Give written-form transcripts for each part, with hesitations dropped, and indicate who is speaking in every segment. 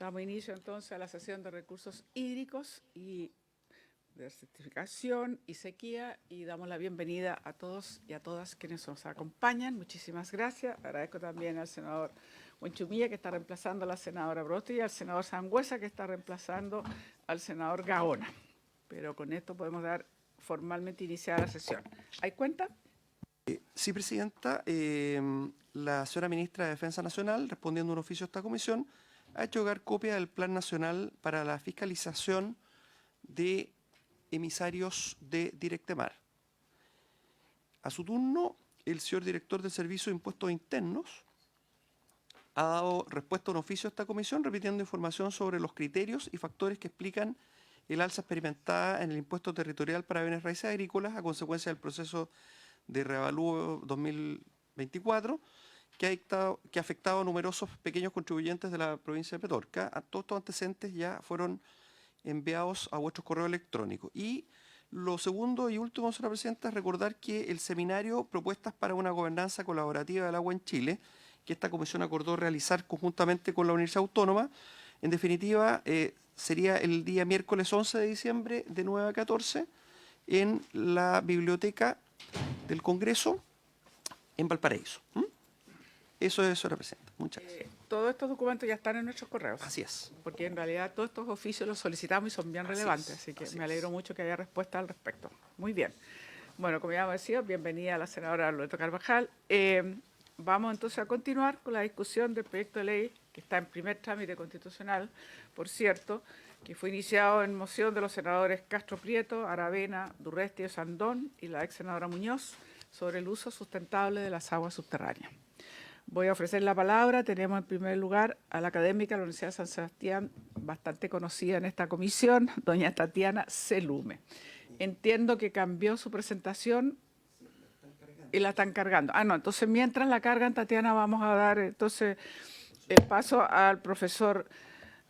Speaker 1: Damos inicio entonces a la sesión de recursos hídricos y de certificación y sequía y damos la bienvenida a todos y a todas quienes nos acompañan. Muchísimas gracias. Agradezco también al senador Huenchumilla, que está reemplazando a la senadora Brosti, y al senador Sangüesa, que está reemplazando al senador Gaona. Pero con esto podemos dar formalmente iniciada la sesión. ¿Hay cuenta?
Speaker 2: Sí, Presidenta. La señora Ministra de Defensa Nacional, respondiendo a un oficio de esta comisión, ha hecho llegar copia del Plan Nacional para la Fiscalización de Emisarios de Directemar. A su turno, el señor Director del Servicio de Impuestos Internos ha dado respuesta a un oficio de esta comisión, repitiendo información sobre los criterios y factores que explican el alza experimentada en el impuesto territorial para bienes raíces agrícolas a consecuencia del proceso de reavalúo 2024, que ha afectado a numerosos pequeños contribuyentes de la provincia de Petorca. Todos estos antecedentes ya fueron enviados a vuestros correos electrónicos. Y lo segundo y último, señora Presidenta, es recordar que el seminario Propuestas para una Gobernanza Colaborativa del Agua en Chile, que esta comisión acordó realizar conjuntamente con la Universidad Autónoma, en definitiva, sería el día miércoles 11 de diciembre de 9 a 14 en la Biblioteca del Congreso en Valparaíso. Eso es, señora Presidenta. Muchas gracias.
Speaker 1: Todos estos documentos ya están en nuestros correos.
Speaker 2: Así es.
Speaker 1: Porque en realidad todos estos oficios los solicitamos y son bien relevantes, así que me alegro mucho que haya respuesta al respecto. Muy bien. Bueno, como ya hemos decidido, bienvenida a la senadora Loreto Carvajal. Vamos entonces a continuar con la discusión del proyecto de ley que está en primer trámite constitucional, por cierto, que fue iniciado en moción de los senadores Castro Prieto, Aravena, Durresti, Sandón y la ex senadora Muñoz sobre el uso sustentable de las aguas subterráneas. Voy a ofrecer la palabra. Tenemos en primer lugar a la académica de la Universidad de San Sebastián, bastante conocida en esta comisión, doña Tatiana Selume. Entiendo que cambió su presentación y la están cargando. No, entonces mientras la cargan, Tatiana, vamos a dar entonces el paso al profesor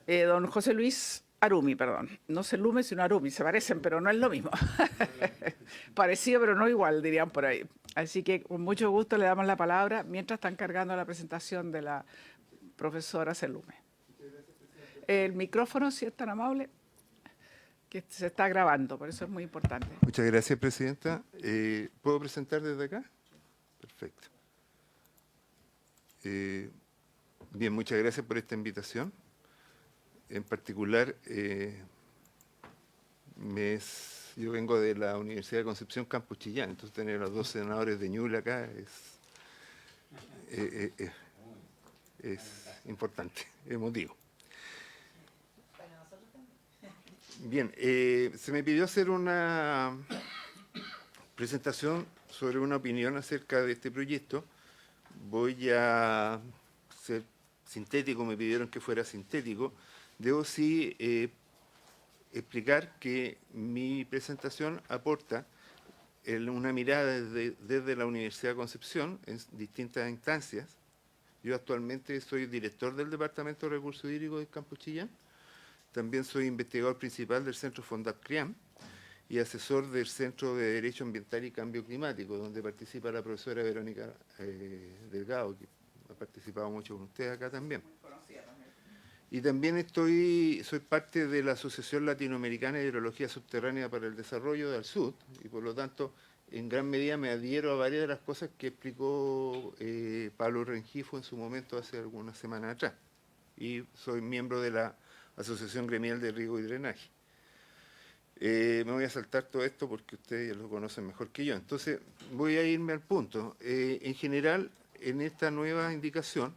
Speaker 1: don José Luis Arumi, perdón. No Selume, sino Arumi, se parecen, pero no es lo mismo. Parecido, pero no igual, dirían por ahí. Así que con mucho gusto le damos la palabra mientras están cargando la presentación de la profesora Selume. El micrófono, si es tan amable, que se está grabando, por eso es muy importante.
Speaker 3: Muchas gracias, Presidenta. ¿Puedo presentar desde acá? Perfecto. Bien, muchas gracias por esta invitación. En particular, yo vengo de la Universidad de Concepción Campus Chillán, entonces tener a los dos senadores de Ñuble acá es importante, emotivo. Bien, se me pidió hacer una presentación sobre una opinión acerca de este proyecto. Voy a ser sintético, me pidieron que fuera sintético. Debo sí explicar que mi presentación aporta una mirada desde la Universidad de Concepción en distintas instancias. Yo actualmente soy director del Departamento de Recursos Hídricos del Campus Chillán. También soy investigador principal del Centro FONDAP-CRIAM y asesor del Centro de Derecho Ambiental y Cambio Climático, donde participa la profesora Verónica Delgado, que ha participado mucho con ustedes acá también. Y también soy parte de la Asociación Latinoamericana de Hidrología Subterránea para el Desarrollo del Sur, y por lo tanto, en gran medida me adhiero a varias de las cosas que explicó Pablo Rengifo en su momento hace algunas semanas atrás. Y soy miembro de la Asociación Gremial de Riego y Drenaje. Me voy a saltar todo esto porque ustedes ya lo conocen mejor que yo. Entonces, voy a irme al punto. En general, en esta nueva indicación,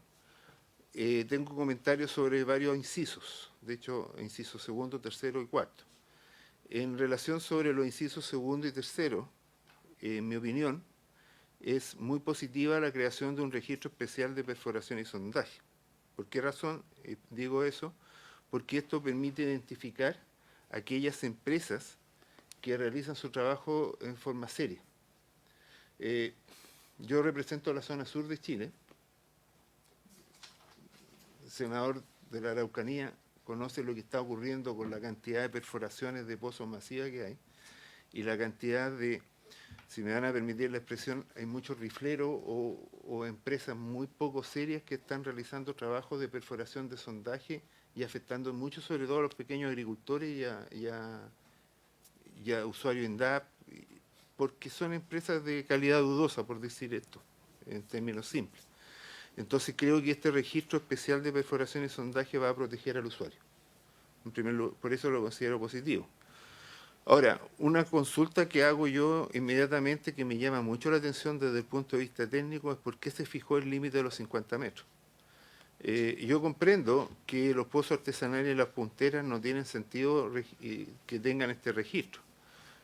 Speaker 3: tengo comentarios sobre varios incisos. De hecho, incisos segundo, tercero y cuarto. En relación sobre los incisos segundo y tercero, en mi opinión, es muy positiva la creación de un registro especial de perforación y sondaje. ¿Por qué razón digo eso? Porque esto permite identificar aquellas empresas que realizan su trabajo en forma seria. Yo represento la zona sur de Chile. El senador de la Araucanía conoce lo que está ocurriendo con la cantidad de perforaciones de pozos masivas que hay y la cantidad de si me van a permitir la expresión, hay muchos rifleros o empresas muy poco serias que están realizando trabajos de perforación de sondaje y afectando mucho, sobre todo a los pequeños agricultores y a usuarios en DAP, porque son empresas de calidad dudosa, por decir esto, en términos simples. Entonces creo que este registro especial de perforación y sondaje va a proteger al usuario. En primer lugar, por eso lo considero positivo. Ahora, una consulta que hago yo inmediatamente que me llama mucho la atención desde el punto de vista técnico es por qué se fijó el límite de los 50 metros. Yo comprendo que los pozos artesanales y las punteras no tienen sentido que tengan este registro.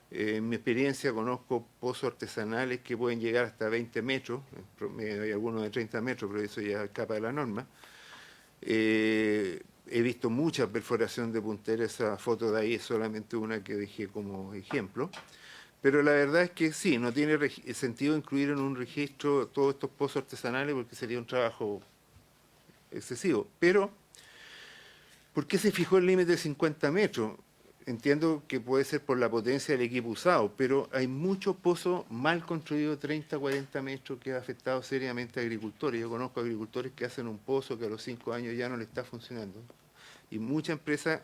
Speaker 3: En mi experiencia conozco pozos artesanales que pueden llegar hasta 20 metros, en promedio hay algunos de 30 metros, pero eso ya escapa de la norma. He visto mucha perforación de puntera, esa foto de ahí es solamente una que dejé como ejemplo. Pero la verdad es que sí, no tiene sentido incluir en un registro todos estos pozos artesanales porque sería un trabajo excesivo. Pero, ¿por qué se fijó el límite de 50 metros? Entiendo que puede ser por la potencia del equipo usado, pero hay muchos pozos mal construidos, 30, 40 metros, que ha afectado seriamente a agricultores. Yo conozco agricultores que hacen un pozo que a los 5 años ya no le está funcionando. Y mucha empresa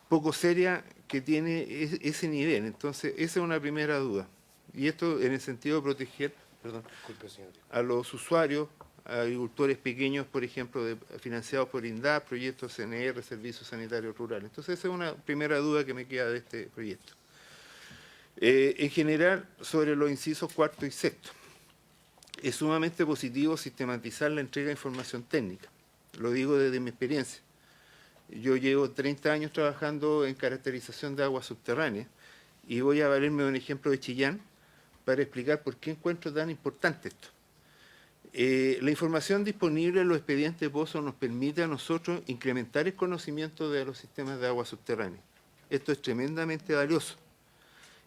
Speaker 3: poco seria que tiene ese nivel. Entonces, esa es una primera duda. Y esto en el sentido de proteger a los usuarios, a agricultores pequeños, por ejemplo, financiados por INDAP, proyectos CNR, Servicios Sanitarios Rurales. Entonces, esa es una primera duda que me queda de este proyecto. En general, sobre los incisos cuarto y sexto, es sumamente positivo sistematizar la entrega de información técnica. Lo digo desde mi experiencia. Yo llevo 30 años trabajando en caracterización de aguas subterráneas y voy a valerme de un ejemplo de Chillán para explicar por qué encuentro tan importante esto. La información disponible en los expedientes de pozos nos permite a nosotros incrementar el conocimiento de los sistemas de agua subterránea. Esto es tremendamente valioso.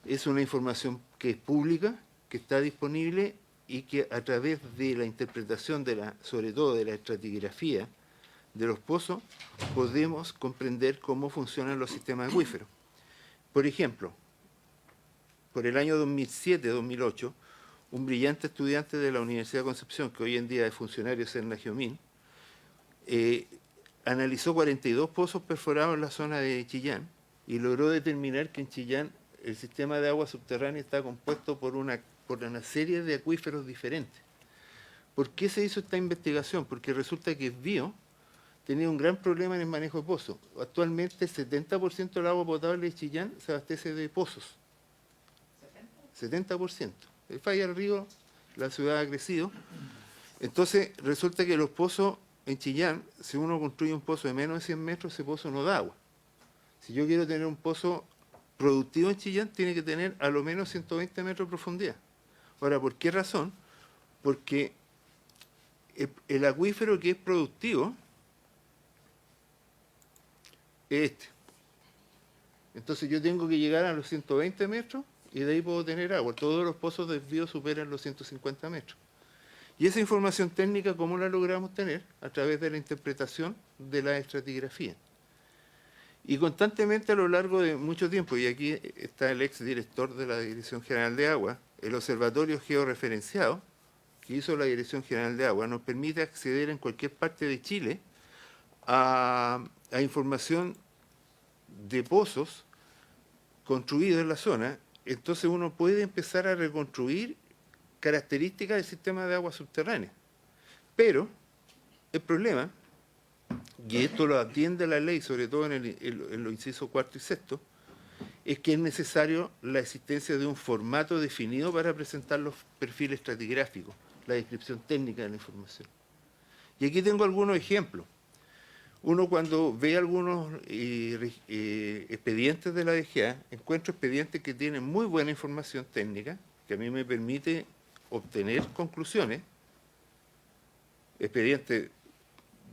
Speaker 3: Es una información que es pública, que está disponible y que a través de la interpretación, sobre todo de la estratigrafía de los pozos, podemos comprender cómo funcionan los sistemas acuíferos. Por ejemplo, por el año 2007-2008, un brillante estudiante de la Universidad de Concepción, que hoy en día es funcionario de Cernagiomín, analizó 42 pozos perforados en la zona de Chillán y logró determinar que en Chillán el sistema de agua subterránea está compuesto por una serie de acuíferos diferentes. ¿Por qué se hizo esta investigación? Porque resulta que Bío tenía un gran problema en el manejo de pozos. Actualmente el 70% del agua potable de Chillán se abastece de pozos. 70%. El Falla del Río, la ciudad ha crecido. Entonces, resulta que los pozos en Chillán, si uno construye un pozo de menos de 100 metros, ese pozo no da agua. Si yo quiero tener un pozo productivo en Chillán, tiene que tener a lo menos 120 metros de profundidad. Ahora, ¿por qué razón? Porque el acuífero que es productivo es este. Entonces yo tengo que llegar a los 120 metros y de ahí puedo tener agua. Todos los pozos de desvío superan los 150 metros. Y esa información técnica, ¿cómo la logramos tener? A través de la interpretación de la estratigrafía. Y constantemente a lo largo de mucho tiempo, y aquí está el ex director de la Dirección General de Agua, el observatorio georreferenciado que hizo la Dirección General de Agua nos permite acceder en cualquier parte de Chile a información de pozos construidos en la zona. Entonces uno puede empezar a reconstruir características del sistema de agua subterránea. Pero el problema, y esto lo atiende la ley, sobre todo en los incisos cuarto y sexto, es que es necesario la existencia de un formato definido para presentar los perfiles estratigráficos, la descripción técnica de la información. Y aquí tengo algunos ejemplos. Uno cuando ve algunos expedientes de la DGA, encuentro expedientes que tienen muy buena información técnica, que a mí me permite obtener conclusiones, expedientes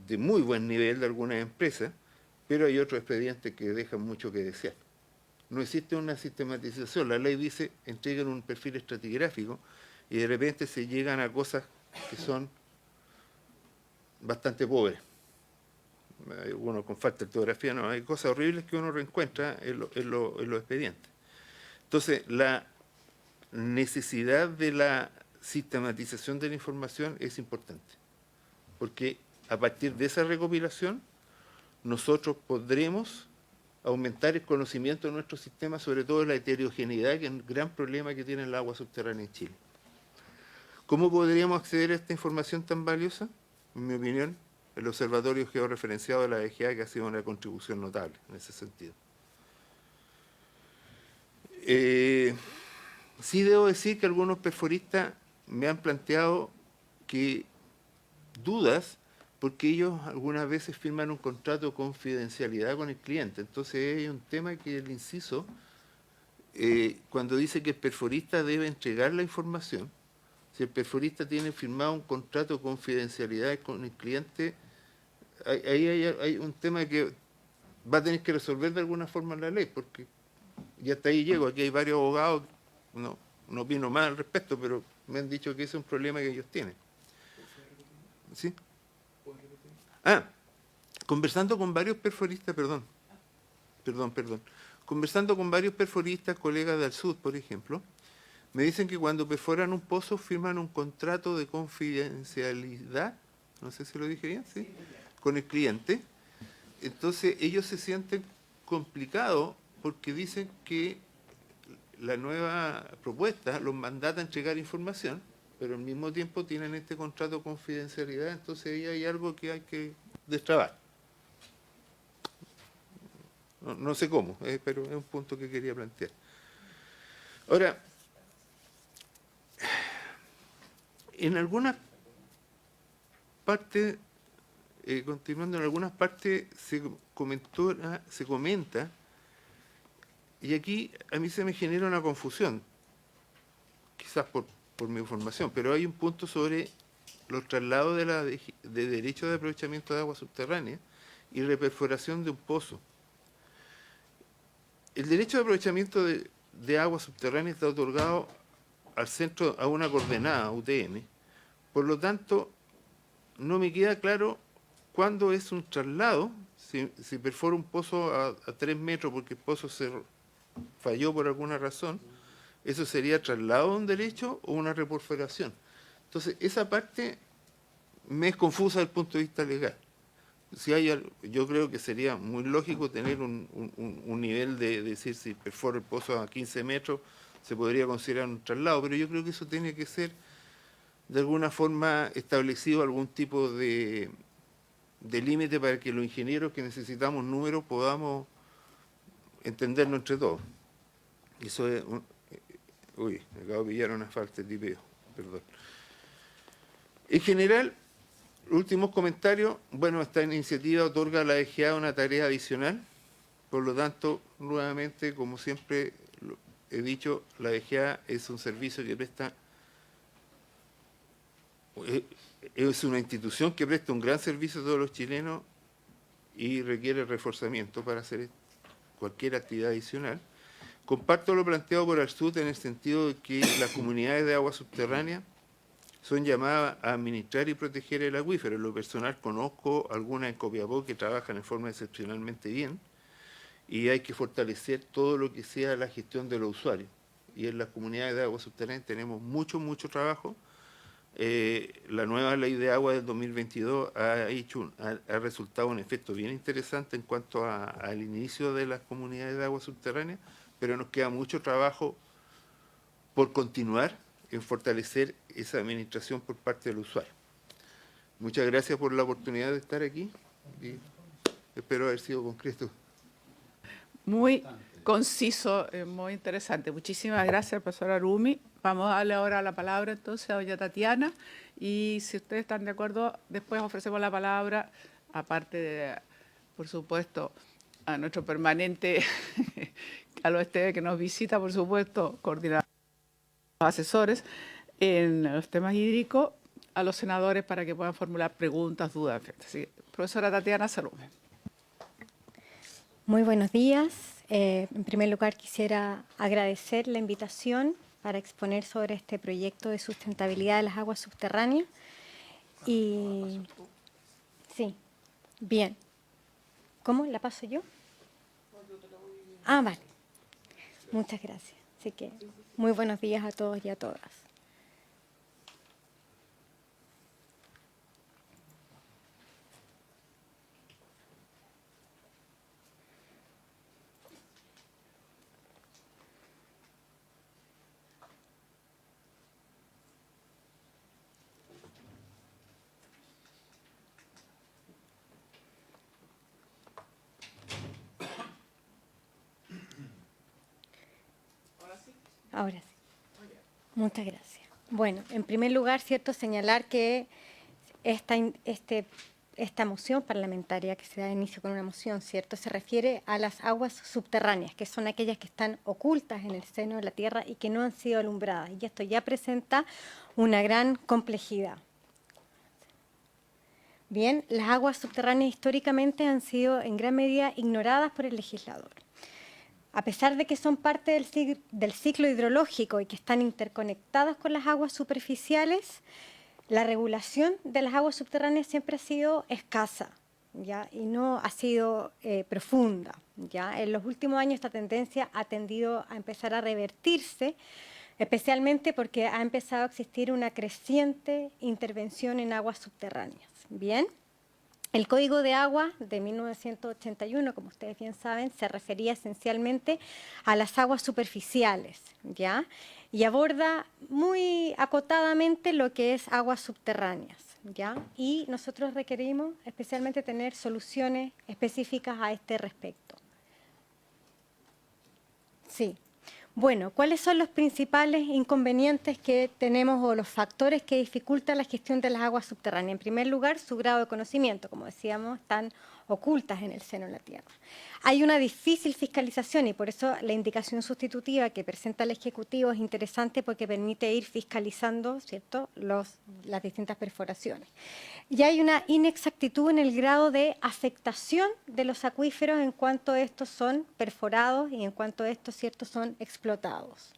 Speaker 3: de muy buen nivel de algunas empresas, pero hay otros expedientes que dejan mucho que desear. No existe una sistematización. La ley dice, entreguen un perfil estratigráfico y de repente se llegan a cosas que son bastante pobres. Uno con falta de ortografía, no, hay cosas horribles que uno reencuentra en los expedientes. Entonces, la necesidad de la sistematización de la información es importante, porque a partir de esa recopilación nosotros podremos aumentar el conocimiento de nuestro sistema, sobre todo de la heterogeneidad, que es un gran problema que tiene el agua subterránea en Chile. ¿Cómo podríamos acceder a esta información tan valiosa? En mi opinión, el Observatorio Georreferenciado de la DGA, que ha sido una contribución notable en ese sentido. Sí debo decir que algunos perforistas me han planteado que dudas, porque ellos algunas veces firman un contrato de confidencialidad con el cliente. Entonces hay un tema que el inciso, cuando dice que el perforista debe entregar la información, si el perforista tiene firmado un contrato de confidencialidad con el cliente, ahí hay un tema que va a tener que resolver de alguna forma la ley, porque ya hasta ahí llego. Aquí hay varios abogados, no opino más al respecto, pero me han dicho que ese es un problema que ellos tienen. ¿Sí? Conversando con varios perforistas, perdón. Conversando con varios perforistas, colegas del sur, por ejemplo, me dicen que cuando perforan un pozo firman un contrato de confidencialidad, no sé si lo dije bien, ¿sí? Con el cliente. Entonces ellos se sienten complicados porque dicen que la nueva propuesta los mandata a entregar información, pero al mismo tiempo tienen este contrato de confidencialidad, entonces ahí hay algo que hay que destrabar. No sé cómo, pero es un punto que quería plantear. Ahora, en algunas partes, continuando, en algunas partes se comenta, y aquí a mí se me genera una confusión, quizás por mi información, pero hay un punto sobre los traslados de derechos de aprovechamiento de agua subterránea y reperforación de un pozo. El derecho de aprovechamiento de agua subterránea está otorgado al centro, a una coordenada, UTM. Por lo tanto, no me queda claro cuándo es un traslado, si perfora un pozo a 3 metros porque el pozo se falló por alguna razón, ¿eso sería traslado de un derecho o una reperforación? Entonces, esa parte me es confusa desde el punto de vista legal. Yo creo que sería muy lógico tener un nivel de decir si perfora el pozo a 15 metros, se podría considerar un traslado, pero yo creo que eso tiene que ser de alguna forma establecido algún tipo de límite para que los ingenieros que necesitamos números podamos entendernos entre todos. Eso es... Uy, me acabo de pillar una falta de tipeo, perdón. En general, últimos comentarios. Bueno, esta iniciativa otorga a la DGA una tarea adicional. Por lo tanto, nuevamente, como siempre he dicho, la DGA es un servicio que presta, es una institución que presta un gran servicio a todos los chilenos y requiere reforzamiento para hacer cualquier actividad adicional. Comparto lo planteado por Arsud en el sentido de que las comunidades de agua subterránea son llamadas a administrar y proteger el acuífero. En lo personal conozco algunas en Copiapó que trabajan en forma excepcionalmente bien y hay que fortalecer todo lo que sea la gestión de los usuarios. Y en las comunidades de agua subterránea tenemos mucho trabajo. La nueva ley de agua del 2022 ha resultado un efecto bien interesante en cuanto al inicio de las comunidades de agua subterránea, pero nos queda mucho trabajo por continuar en fortalecer esa administración por parte del usuario. Muchas gracias por la oportunidad de estar aquí y espero haber sido concreto.
Speaker 1: Muy conciso, muy interesante. Muchísimas gracias, profesor Arumi. Vamos a darle ahora la palabra entonces a doña Tatiana y si ustedes están de acuerdo, después ofrecemos la palabra, aparte de, por supuesto, a nuestro permanente Carlos Esteve, que nos visita, por supuesto, coordinador de asesores en los temas hídricos, a los senadores para que puedan formular preguntas, dudas, etc. Así que, profesora Tatiana Salume.
Speaker 4: Muy buenos días. En primer lugar, quisiera agradecer la invitación para exponer sobre este proyecto de sustentabilidad de las aguas subterráneas. Y sí, bien. ¿Cómo? ¿La paso yo? Vale. Muchas gracias. Así que muy buenos días a todos y a todas. Ahora sí. Muchas gracias. Bueno, en primer lugar, cierto, señalar que esta moción parlamentaria, que se da inicio con una moción, cierto, se refiere a las aguas subterráneas, que son aquellas que están ocultas en el seno de la tierra y que no han sido alumbradas. Y esto ya presenta una gran complejidad. Bien, las aguas subterráneas históricamente han sido en gran medida ignoradas por el legislador. A pesar de que son parte del ciclo hidrológico y que están interconectadas con las aguas superficiales, la regulación de las aguas subterráneas siempre ha sido escasa, ¿ya? Y no ha sido profunda, ¿ya? En los últimos años esta tendencia ha tendido a empezar a revertirse, especialmente porque ha empezado a existir una creciente intervención en aguas subterráneas. Bien. El Código de Agua de 1981, como ustedes bien saben, se refería esencialmente a las aguas superficiales, ¿ya? Y aborda muy acotadamente lo que es aguas subterráneas, ¿ya? Y nosotros requerimos especialmente tener soluciones específicas a este respecto. Sí. Bueno, ¿cuáles son los principales inconvenientes que tenemos o los factores que dificultan la gestión de las aguas subterráneas? En primer lugar, su grado de conocimiento, como decíamos, están ocultas en el seno de la tierra. Hay una difícil fiscalización y por eso la indicación sustitutiva que presenta el Ejecutivo es interesante porque permite ir fiscalizando, ¿cierto?, las distintas perforaciones. Y hay una inexactitud en el grado de afectación de los acuíferos en cuanto estos son perforados y en cuanto estos, ¿cierto?, son explotados.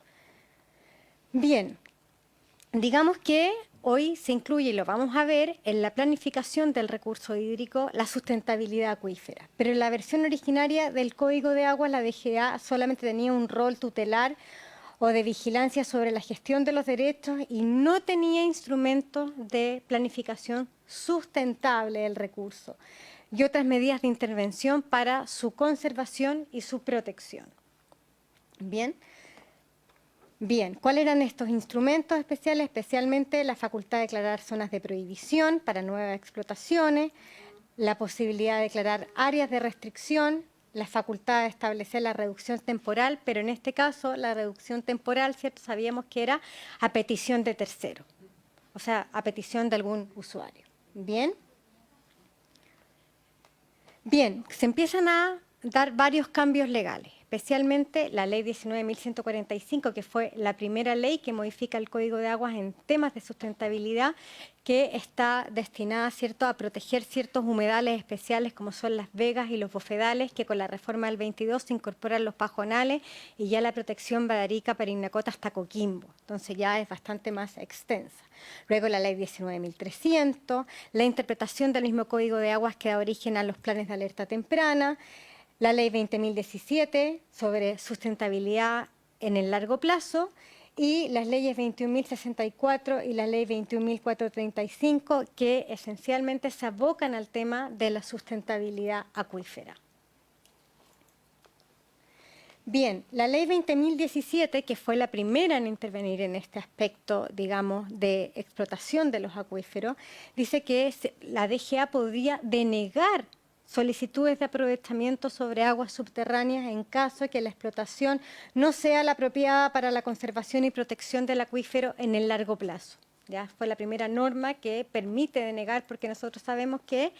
Speaker 4: Bien, digamos que hoy se incluye, y lo vamos a ver, en la planificación del recurso hídrico la sustentabilidad acuífera. Pero en la versión originaria del Código de Agua, la DGA solamente tenía un rol tutelar o de vigilancia sobre la gestión de los derechos y no tenía instrumentos de planificación sustentable del recurso y otras medidas de intervención para su conservación y su protección. Bien. Bien, ¿cuáles eran estos instrumentos especiales? Especialmente la facultad de declarar zonas de prohibición para nuevas explotaciones, la posibilidad de declarar áreas de restricción, la facultad de establecer la reducción temporal, pero en este caso la reducción temporal, ¿cierto?, sabíamos que era a petición de tercero, o sea, a petición de algún usuario. Bien. Bien, se empiezan a dar varios cambios legales, especialmente la Ley 19.145, que fue la primera ley que modifica el Código de Aguas en temas de sustentabilidad, que está destinada, ¿cierto?, a proteger ciertos humedales especiales como son las vegas y los bofedales, que con la reforma del 22 se incorporan los pajonales y ya la protección va de Arica, Parinacota hasta Coquimbo. Entonces ya es bastante más extensa. Luego la Ley 19.300, la interpretación del mismo Código de Aguas que da origen a los planes de alerta temprana, la Ley 20.017 sobre sustentabilidad en el largo plazo y las leyes 21.064 y la Ley 21.435 que esencialmente se abocan al tema de la sustentabilidad acuífera. Bien, la Ley 20.017, que fue la primera en intervenir en este aspecto, digamos, de explotación de los acuíferos, dice que la DGA podría denegar solicitudes de aprovechamiento sobre aguas subterráneas en caso de que la explotación no sea la apropiada para la conservación y protección del acuífero en el largo plazo. Ya fue la primera norma que permite denegar, porque nosotros sabemos que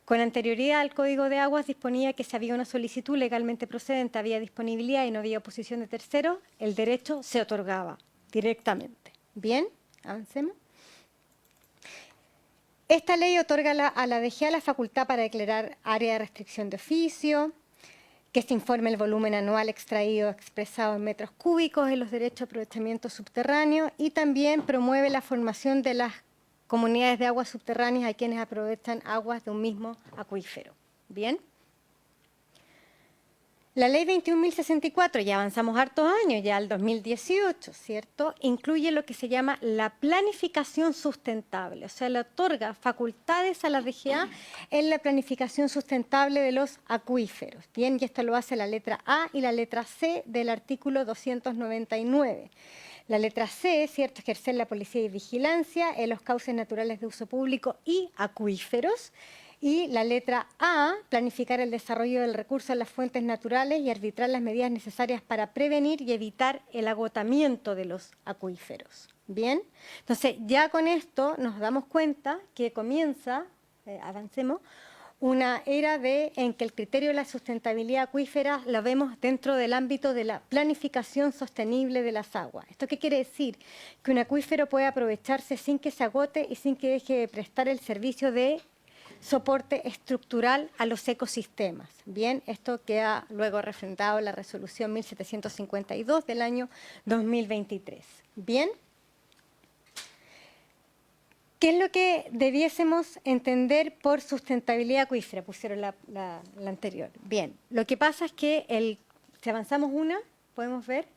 Speaker 4: con anterioridad al Código de Aguas disponía que si había una solicitud legalmente procedente, había disponibilidad y no había oposición de terceros, el derecho se otorgaba directamente. Bien, avancemos. Esta ley otorga a la DGA la facultad para declarar área de restricción de oficio, que se informe el volumen anual extraído expresado en metros cúbicos en los derechos de aprovechamiento subterráneo y también promueve la formación de las comunidades de aguas subterráneas a quienes aprovechan aguas de un mismo acuífero. Bien. La ley 21.064, ya avanzamos hartos años, ya al 2018, ¿cierto? Incluye lo que se llama la planificación sustentable, o sea, le otorga facultades a la DGA en la planificación sustentable de los acuíferos. Bien, y esto lo hace la letra A y la letra C del artículo 299. La letra C, ¿cierto?, ejercer la policía y vigilancia en los cauces naturales de uso público y acuíferos. Y la letra A, planificar el desarrollo del recurso en las fuentes naturales y arbitrar las medidas necesarias para prevenir y evitar el agotamiento de los acuíferos. Bien, entonces ya con esto nos damos cuenta que comienza, avancemos, una era en que el criterio de la sustentabilidad acuífera lo vemos dentro del ámbito de la planificación sostenible de las aguas. ¿Esto qué quiere decir? Que un acuífero puede aprovecharse sin que se agote y sin que deje de prestar el servicio de soporte estructural a los ecosistemas. Bien, esto queda luego refrendado en la resolución 1752 del año 2023. Bien, ¿qué es lo que debiésemos entender por sustentabilidad acuífera? Pusieron la anterior. Bien, lo que pasa es que si avanzamos una, podemos ver,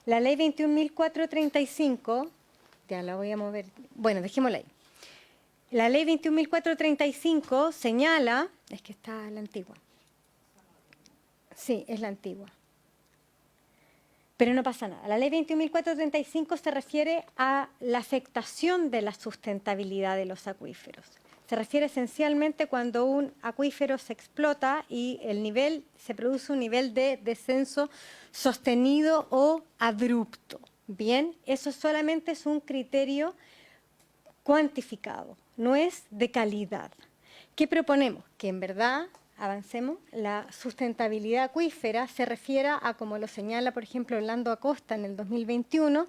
Speaker 4: la ley 21.435, ya la voy a mover, bueno, dejémosla ahí. La ley 21.435 señala, es que está la antigua. Sí, es la antigua. Pero no pasa nada. La ley 21.435 se refiere a la afectación de la sustentabilidad de los acuíferos. Se refiere esencialmente cuando un acuífero se explota y se produce un nivel de descenso sostenido o abrupto. Bien, eso solamente es un criterio cuantificado, no es de calidad. ¿Qué proponemos? Que en verdad, avancemos, la sustentabilidad acuífera se refiere a, como lo señala, por ejemplo, Orlando Acosta en el 2021,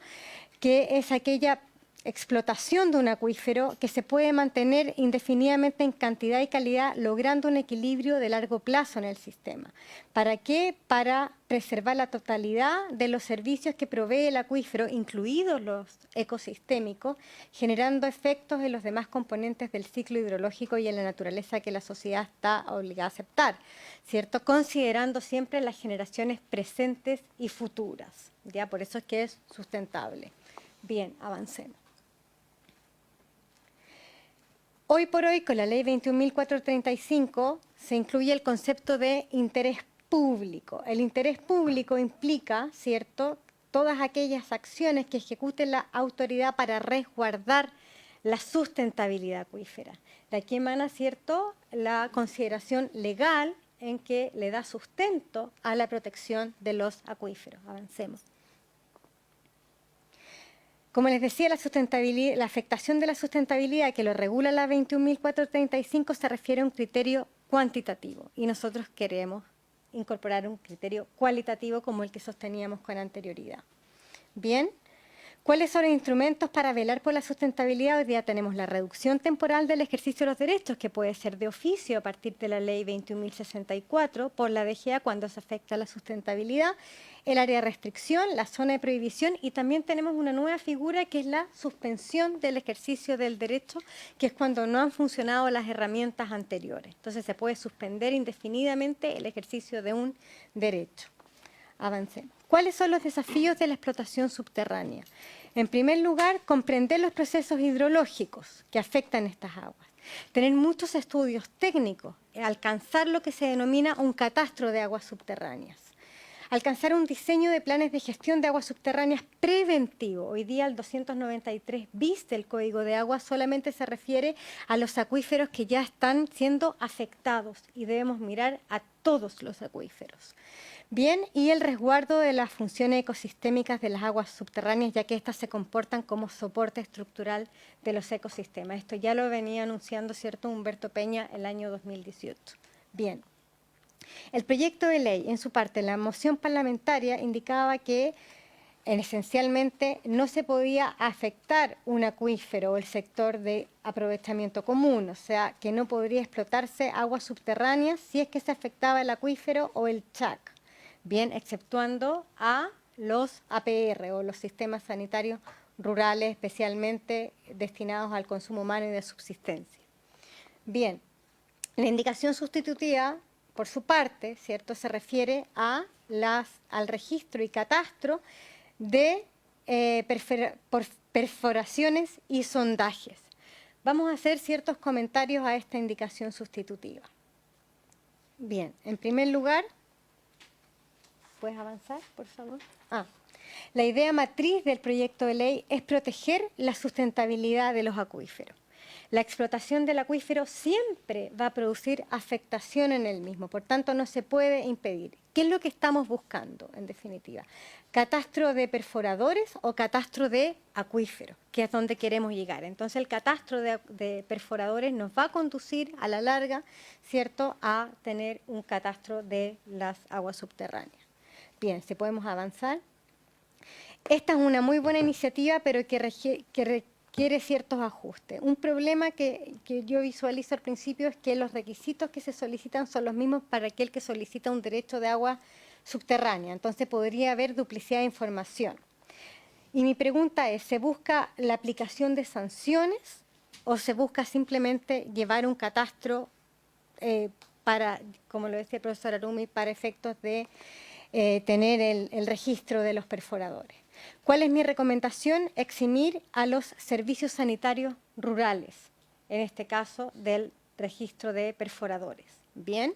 Speaker 4: que es aquella explotación de un acuífero que se puede mantener indefinidamente en cantidad y calidad, logrando un equilibrio de largo plazo en el sistema. ¿Para qué? Para preservar la totalidad de los servicios que provee el acuífero, incluidos los ecosistémicos, generando efectos en los demás componentes del ciclo hidrológico y en la naturaleza que la sociedad está obligada a aceptar, ¿cierto? Considerando siempre las generaciones presentes y futuras, ¿ya? Por eso es que es sustentable. Bien, avancemos. Hoy por hoy, con la ley 21.435, se incluye el concepto de interés público. El interés público implica, ¿cierto?, todas aquellas acciones que ejecute la autoridad para resguardar la sustentabilidad acuífera. De aquí emana, ¿cierto?, la consideración legal en que le da sustento a la protección de los acuíferos. Avancemos. Como les decía, la afectación de la sustentabilidad que lo regula la 21.435 se refiere a un criterio cuantitativo y nosotros queremos incorporar un criterio cualitativo como el que sosteníamos con anterioridad. Bien, ¿cuáles son los instrumentos para velar por la sustentabilidad? Hoy día tenemos la reducción temporal del ejercicio de los derechos, que puede ser de oficio a partir de la ley 21.064 por la DGA cuando se afecta la sustentabilidad, el área de restricción, la zona de prohibición y también tenemos una nueva figura que es la suspensión del ejercicio del derecho, que es cuando no han funcionado las herramientas anteriores. Entonces se puede suspender indefinidamente el ejercicio de un derecho. Avancemos. ¿Cuáles son los desafíos de la explotación subterránea? En primer lugar, comprender los procesos hidrológicos que afectan estas aguas. Tener muchos estudios técnicos, alcanzar lo que se denomina un catastro de aguas subterráneas. Alcanzar un diseño de planes de gestión de aguas subterráneas preventivo. Hoy día el 293 bis del Código de Agua solamente se refiere a los acuíferos que ya están siendo afectados y debemos mirar a todos los acuíferos. Bien, y el resguardo de las funciones ecosistémicas de las aguas subterráneas, ya que éstas se comportan como soporte estructural de los ecosistemas. Esto ya lo venía anunciando, ¿cierto?, Humberto Peña el año 2018. Bien. El proyecto de ley, en su parte, la moción parlamentaria, indicaba que esencialmente no se podía afectar un acuífero o el sector de aprovechamiento común, o sea, que no podría explotarse aguas subterráneas si es que se afectaba el acuífero o el CHAC, bien, exceptuando a los APR o los sistemas sanitarios rurales especialmente destinados al consumo humano y de subsistencia. Bien, la indicación sustitutiva por su parte, ¿cierto?, se refiere a al registro y catastro de perforaciones y sondajes. Vamos a hacer ciertos comentarios a esta indicación sustitutiva. Bien, en primer lugar, ¿puedes avanzar, por favor? La idea matriz del proyecto de ley es proteger la sustentabilidad de los acuíferos. La explotación del acuífero siempre va a producir afectación en el mismo, por tanto no se puede impedir. ¿Qué es lo que estamos buscando, en definitiva? ¿Catastro de perforadores o catastro de acuíferos? Que es donde queremos llegar. Entonces el catastro de perforadores nos va a conducir a la larga, ¿cierto?, a tener un catastro de las aguas subterráneas. Bien, si podemos avanzar. Esta es una muy buena iniciativa, pero que requiere ciertos ajustes. Un problema que yo visualizo al principio es que los requisitos que se solicitan son los mismos para aquel que solicita un derecho de agua subterránea. Entonces podría haber duplicidad de información. Y mi pregunta es, ¿se busca la aplicación de sanciones o se busca simplemente llevar un catastro para, como lo decía el profesor Arumi, para efectos de tener el registro de los perforadores? ¿Cuál es mi recomendación? Eximir a los servicios sanitarios rurales, en este caso del registro de perforadores. Bien.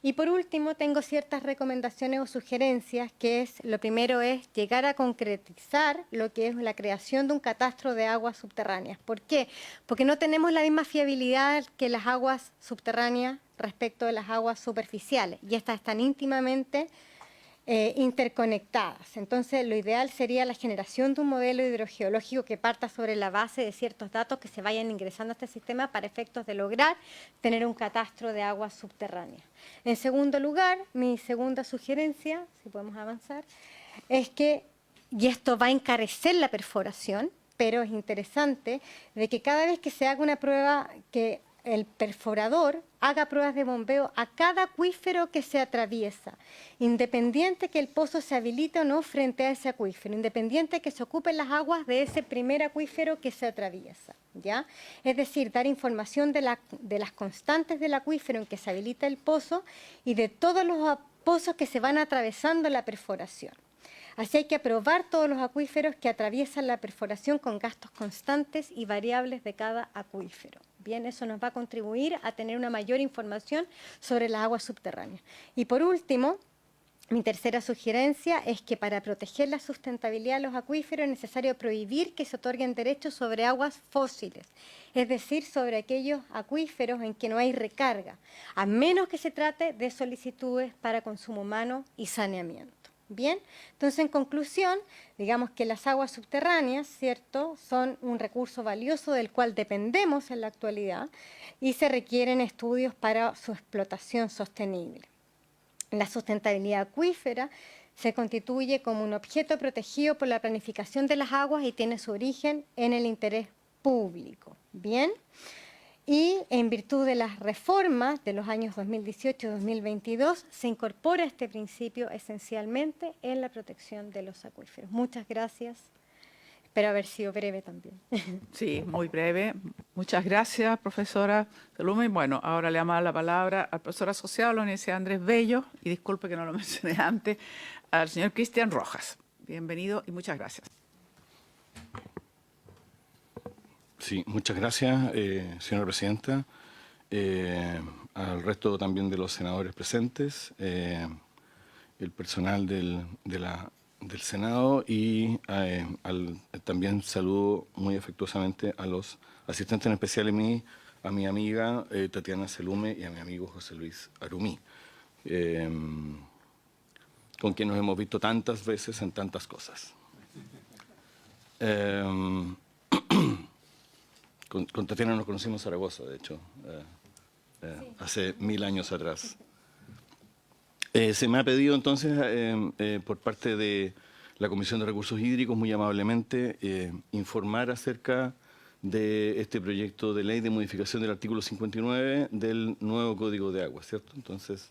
Speaker 4: Y por último, tengo ciertas recomendaciones o sugerencias, que es, lo primero es llegar a concretizar lo que es la creación de un catastro de aguas subterráneas. ¿Por qué? Porque no tenemos la misma fiabilidad que las aguas subterráneas respecto de las aguas superficiales, y estas están íntimamente interconectadas. Entonces, lo ideal sería la generación de un modelo hidrogeológico que parta sobre la base de ciertos datos que se vayan ingresando a este sistema para efectos de lograr tener un catastro de aguas subterráneas. En segundo lugar, mi segunda sugerencia, si podemos avanzar, es que, y esto va a encarecer la perforación, pero es interesante, de que cada vez que se haga una prueba, que el perforador haga pruebas de bombeo a cada acuífero que se atraviesa, independiente que el pozo se habilite o no frente a ese acuífero, independiente que se ocupen las aguas de ese primer acuífero que se atraviesa, ¿ya? Es decir, dar información de las constantes del acuífero en que se habilita el pozo y de todos los pozos que se van atravesando la perforación. Así hay que aprobar todos los acuíferos que atraviesan la perforación con gastos constantes y variables de cada acuífero. Bien, eso nos va a contribuir a tener una mayor información sobre las aguas subterráneas. Y por último, mi tercera sugerencia es que para proteger la sustentabilidad de los acuíferos es necesario prohibir que se otorguen derechos sobre aguas fósiles, es decir, sobre aquellos acuíferos en que no hay recarga, a menos que se trate de solicitudes para consumo humano y saneamiento. Bien, entonces en conclusión, digamos que las aguas subterráneas, ¿cierto?, son un recurso valioso del cual dependemos en la actualidad y se requieren estudios para su explotación sostenible. La sustentabilidad acuífera se constituye como un objeto protegido por la planificación de las aguas y tiene su origen en el interés público. Bien. Y en virtud de las reformas de los años 2018 y 2022, se incorpora este principio esencialmente en la protección de los acuíferos. Muchas gracias. Espero haber sido breve también.
Speaker 1: Sí, muy breve. Muchas gracias, profesora Salumi. Bueno, ahora le damos la palabra al profesor asociado de la Universidad Andrés Bello, y disculpe que no lo mencioné antes, al señor Cristian Rojas. Bienvenido y muchas gracias.
Speaker 5: Sí, muchas gracias, señora presidenta, al resto también de los senadores presentes, el personal del Senado y también saludo muy afectuosamente a los asistentes, en especial a mi amiga Tatiana Selume y a mi amigo José Luis Arumí, con quien nos hemos visto tantas veces en tantas cosas. Con Tatiana nos conocimos en Zaragoza, de hecho, hace 1000 años atrás. Se me ha pedido entonces por parte de la Comisión de Recursos Hídricos, muy amablemente, informar acerca de este proyecto de ley de modificación del artículo 59 del nuevo Código de Agua, ¿cierto? Entonces,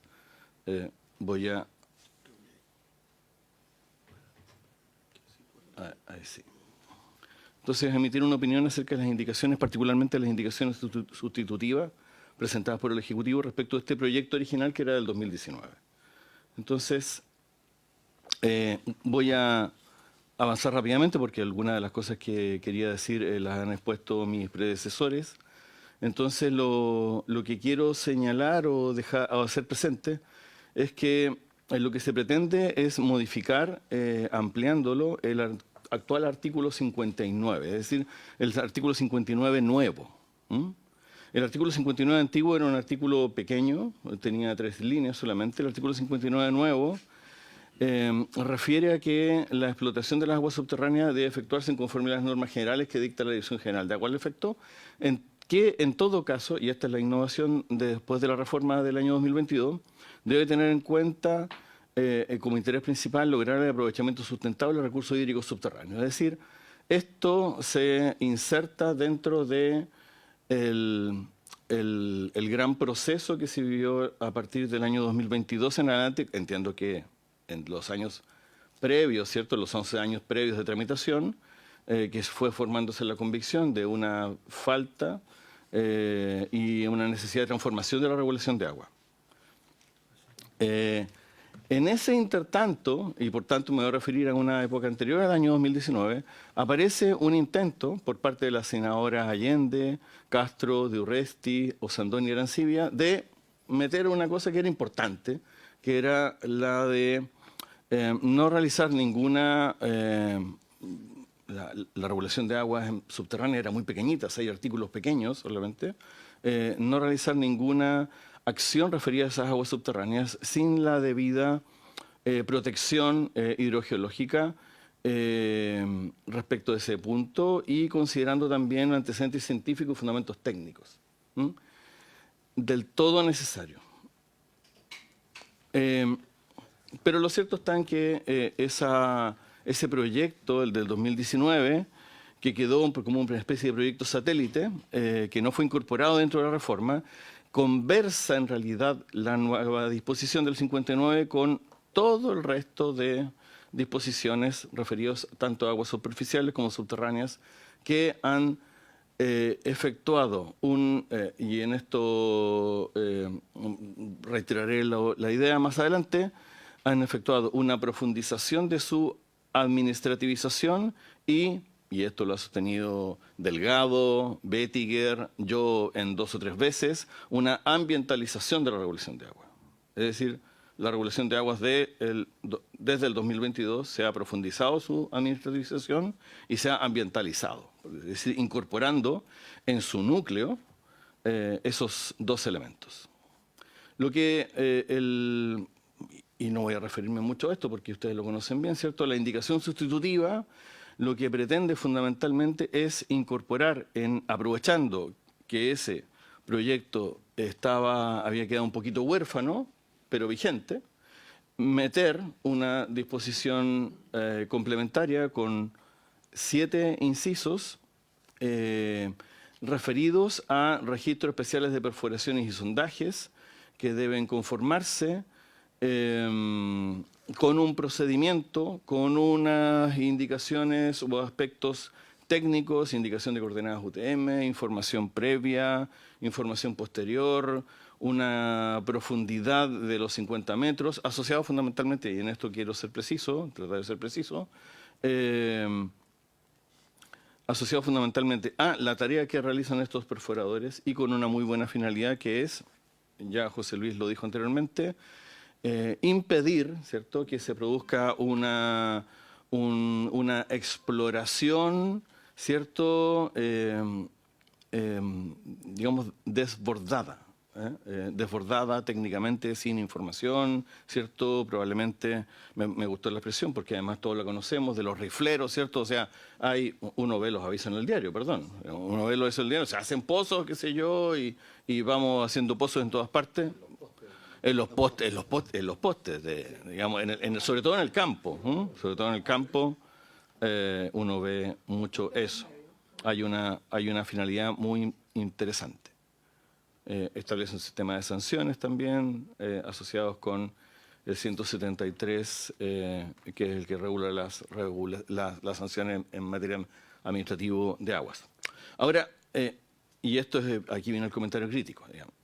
Speaker 5: voy a... Ahí sí. Entonces, emitir una opinión acerca de las indicaciones, particularmente las indicaciones sustitutivas presentadas por el Ejecutivo respecto a este proyecto original que era del 2019. Entonces, voy a avanzar rápidamente porque algunas de las cosas que quería decir las han expuesto mis predecesores. Entonces, lo que quiero señalar o hacer presente es que lo que se pretende es modificar, ampliándolo, el actual artículo 59, es decir, el artículo 59 nuevo. El artículo 59 antiguo era un artículo pequeño, tenía 3 líneas solamente. El artículo 59 nuevo refiere a que la explotación de las aguas subterráneas debe efectuarse en conformidad a las normas generales que dicta la Dirección General de Agua al efecto, que en todo caso, y esta es la innovación después de la reforma del año 2022, debe tener en cuenta como interés principal lograr el aprovechamiento sustentable de recursos hídricos subterráneos. Es decir, esto se inserta dentro de el gran proceso que se vivió a partir del año 2022 en adelante. Entiendo que en los años previos, ¿cierto?, los 11 años previos de tramitación, que fue formándose la convicción de una falta y una necesidad de transformación de la regulación de agua. En ese intertanto, y por tanto me voy a referir a una época anterior al año 2019, aparece un intento por parte de las senadoras Allende, Castro, de Urresti, Osandón y Arancibia de meter una cosa que era importante, que era la de no realizar ninguna... La regulación de aguas subterráneas era muy pequeñita, 6 artículos pequeños solamente, no realizar ninguna acción referida a esas aguas subterráneas sin la debida protección hidrogeológica respecto de ese punto y considerando también antecedentes científicos y fundamentos técnicos. Del todo necesario. Pero lo cierto está en que ese proyecto, el del 2019, que quedó como una especie de proyecto satélite, que no fue incorporado dentro de la reforma, conversa en realidad la nueva disposición del 59 con todo el resto de disposiciones referidos tanto a aguas superficiales como subterráneas que han efectuado y en esto reiteraré la idea más adelante, han efectuado una profundización de su administrativización y esto lo ha sostenido Delgado, Bettiger, yo en 2 o 3 veces, una ambientalización de la regulación de agua. Es decir, la regulación de aguas desde el 2022 se ha profundizado su administrativización y se ha ambientalizado, es decir, incorporando en su núcleo esos 2 elementos. Lo que y no voy a referirme mucho a esto porque ustedes lo conocen bien, ¿cierto? La indicación sustitutiva lo que pretende fundamentalmente es incorporar, aprovechando que ese proyecto había quedado un poquito huérfano, pero vigente, meter una disposición complementaria con 7 incisos referidos a registros especiales de perforaciones y sondajes que deben conformarse con un procedimiento, con unas indicaciones o aspectos técnicos, indicación de coordenadas UTM, información previa, información posterior, una profundidad de los 50 metros, asociado fundamentalmente, y en esto quiero ser preciso, tratar de ser preciso, asociado fundamentalmente a la tarea que realizan estos perforadores y con una muy buena finalidad que es, ya José Luis lo dijo anteriormente, impedir, ¿cierto?, que se produzca una exploración, ¿cierto?, digamos, desbordada. Desbordada técnicamente, sin información, ¿cierto? Probablemente, me gustó la expresión porque además todos la conocemos, de los rifleros, ¿cierto? O sea, uno ve los avisos en el diario, perdón, uno ve los avisos en el diario, se hacen pozos, qué sé yo, y vamos haciendo pozos en todas partes. En los postes, digamos, sobre todo en el campo, sobre todo en el campo uno ve mucho eso. Hay una finalidad muy interesante. Establece un sistema de sanciones también asociados con el 173, que es el que regula las sanciones en materia administrativa de aguas. Ahora, y aquí viene el comentario crítico, digamos.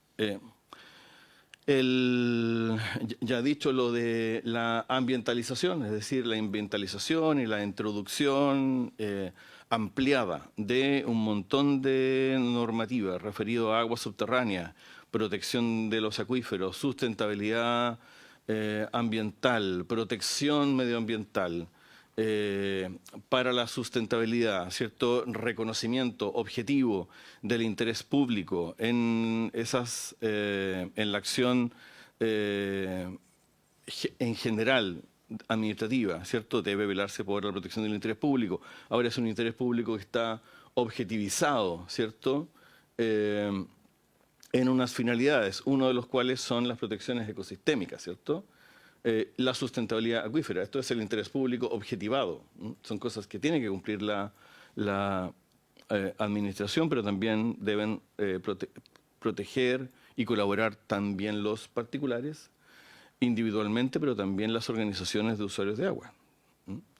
Speaker 5: Ya dicho lo de la ambientalización, es decir, la ambientalización y la introducción ampliada de un montón de normativas referido a agua subterránea, protección de los acuíferos, sustentabilidad ambiental, protección medioambiental, para la sustentabilidad, cierto reconocimiento objetivo del interés público en la acción en general administrativa, cierto, debe velarse por la protección del interés público. Ahora es un interés público que está objetivizado, cierto, en unas finalidades, uno de los cuales son las protecciones ecosistémicas, cierto. La sustentabilidad acuífera. Esto es el interés público objetivado. Son cosas que tiene que cumplir la administración, pero también deben proteger y colaborar también los particulares individualmente, pero también las organizaciones de usuarios de agua,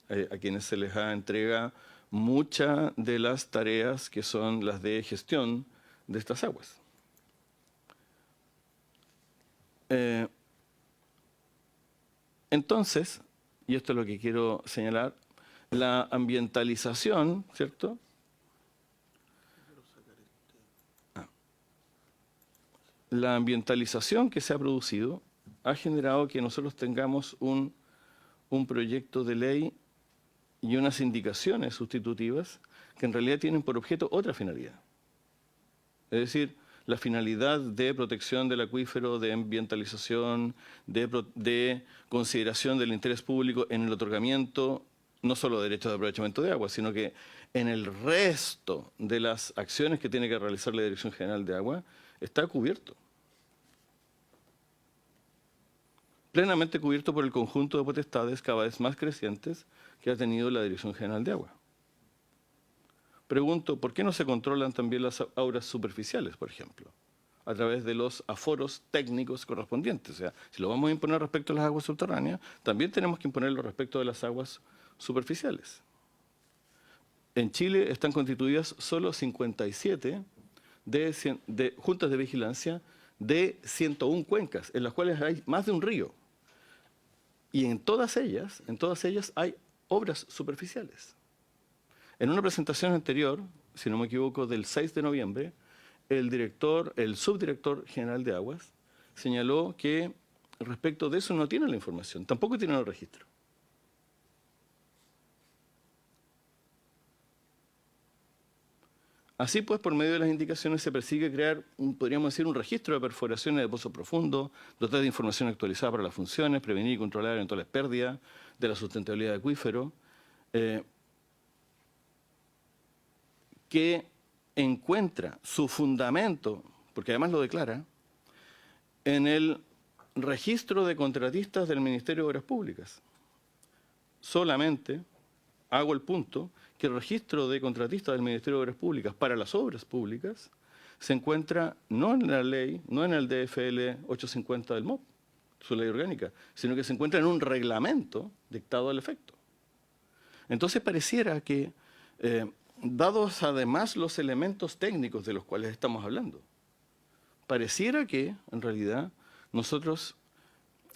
Speaker 5: a quienes se les entrega muchas de las tareas que son las de gestión de estas aguas. Entonces, y esto es lo que quiero señalar, la ambientalización, ¿cierto? La ambientalización que se ha producido ha generado que nosotros tengamos un proyecto de ley y unas indicaciones sustitutivas que en realidad tienen por objeto otra finalidad. Es decir, la finalidad de protección del acuífero, de ambientalización, de consideración del interés público en el otorgamiento, no solo de derechos de aprovechamiento de agua, sino que en el resto de las acciones que tiene que realizar la Dirección General de Agua, está cubierto. Plenamente cubierto por el conjunto de potestades cada vez más crecientes que ha tenido la Dirección General de Agua. Pregunto, ¿por qué no se controlan también las aguas superficiales, por ejemplo? A través de los aforos técnicos correspondientes. O sea, si lo vamos a imponer respecto a las aguas subterráneas, también tenemos que imponerlo respecto de las aguas superficiales. En Chile están constituidas solo 57 de juntas de vigilancia de 101 cuencas, en las cuales hay más de un río. Y en todas ellas hay obras superficiales. En una presentación anterior, si no me equivoco, del 6 de noviembre, el subdirector general de Aguas señaló que respecto de eso no tiene la información, tampoco tiene el registro. Así pues, por medio de las indicaciones se persigue crear, podríamos decir, un registro de perforaciones de pozos profundos, dotar de información actualizada para las funciones, prevenir y controlar eventuales pérdidas de la sustentabilidad de acuífero, que encuentra su fundamento, porque además lo declara, en el registro de contratistas del Ministerio de Obras Públicas. Solamente hago el punto que el registro de contratistas del Ministerio de Obras Públicas para las obras públicas se encuentra no en la ley, no en el DFL 850 del MOP, su ley orgánica, sino que se encuentra en un reglamento dictado al efecto. Entonces pareciera que, dados además los elementos técnicos de los cuales estamos hablando, pareciera que, en realidad, nosotros,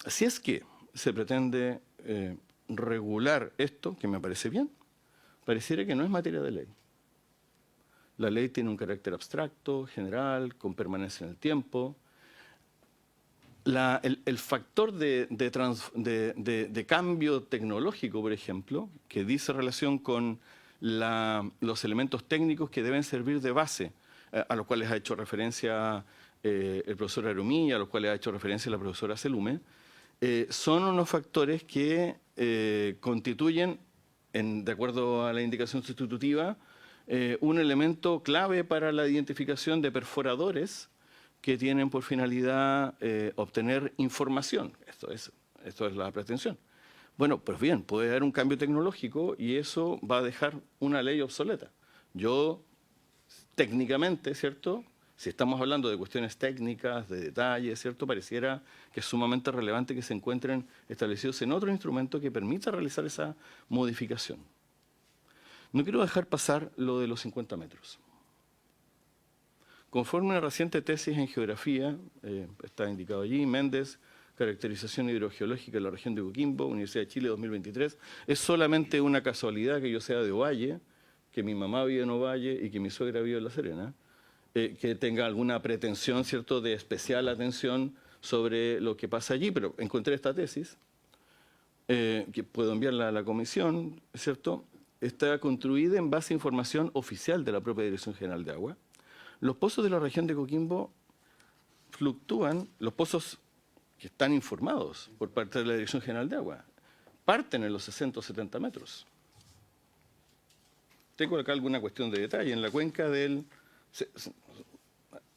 Speaker 5: si es que se pretende regular esto, que me parece bien, pareciera que no es materia de ley. La ley tiene un carácter abstracto, general, con permanencia en el tiempo. El factor de cambio tecnológico, por ejemplo, que dice relación con los elementos técnicos que deben servir de base, a los cuales ha hecho referencia el profesor Arumí, a los cuales ha hecho referencia la profesora Selume, son unos factores que constituyen, de acuerdo a la indicación sustitutiva, un elemento clave para la identificación de perforadores que tienen por finalidad obtener información. Esto es la pretensión. Bueno, pues bien, puede haber un cambio tecnológico y eso va a dejar una ley obsoleta. Yo, técnicamente, ¿cierto?, si estamos hablando de cuestiones técnicas, de detalles, ¿cierto?, pareciera que es sumamente relevante que se encuentren establecidos en otro instrumento que permita realizar esa modificación. No quiero dejar pasar lo de los 50 metros. Conforme una reciente tesis en geografía, está indicado allí, Méndez, Caracterización hidrogeológica de la región de Coquimbo, Universidad de Chile 2023, es solamente una casualidad que yo sea de Ovalle, que mi mamá vive en Ovalle y que mi suegra vive en La Serena, que tenga alguna pretensión, ¿cierto?, de especial atención sobre lo que pasa allí, pero encontré esta tesis, que puedo enviarla a la comisión, ¿cierto?, está construida en base a información oficial de la propia Dirección General de Agua. Los pozos de la región de Coquimbo fluctúan, los pozos que están informados por parte de la Dirección General de Agua, parten en los 60 o 70 metros. Tengo acá alguna cuestión de detalle. En la cuenca del...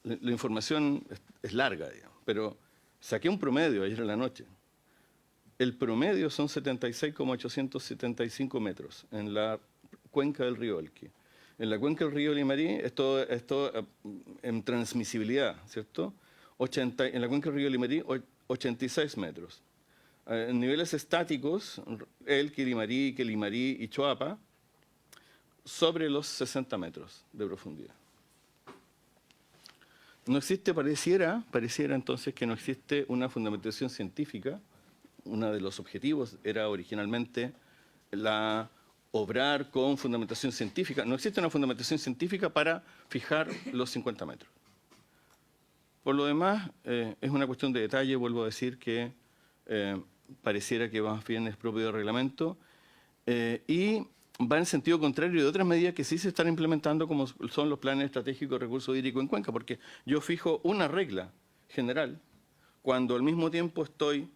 Speaker 5: La información es larga, digamos, pero saqué un promedio ayer en la noche. El promedio son 76,875 metros en la cuenca del río Elqui. En la cuenca del río Limarí, esto en transmisibilidad, ¿cierto? En la cuenca del río Limarí, 86 metros. En niveles estáticos, Elqui, Limarí, Quelimarí y Choapa, sobre los 60 metros de profundidad. No existe, pareciera entonces que no existe una fundamentación científica. Uno de los objetivos era originalmente obrar con fundamentación científica. No existe una fundamentación científica para fijar los 50 metros. Por lo demás, es una cuestión de detalle, vuelvo a decir que pareciera que más bien es propio del reglamento y va en sentido contrario de otras medidas que sí se están implementando, como son los planes estratégicos de recursos hídricos en cuenca, porque yo fijo una regla general cuando al mismo tiempo estoy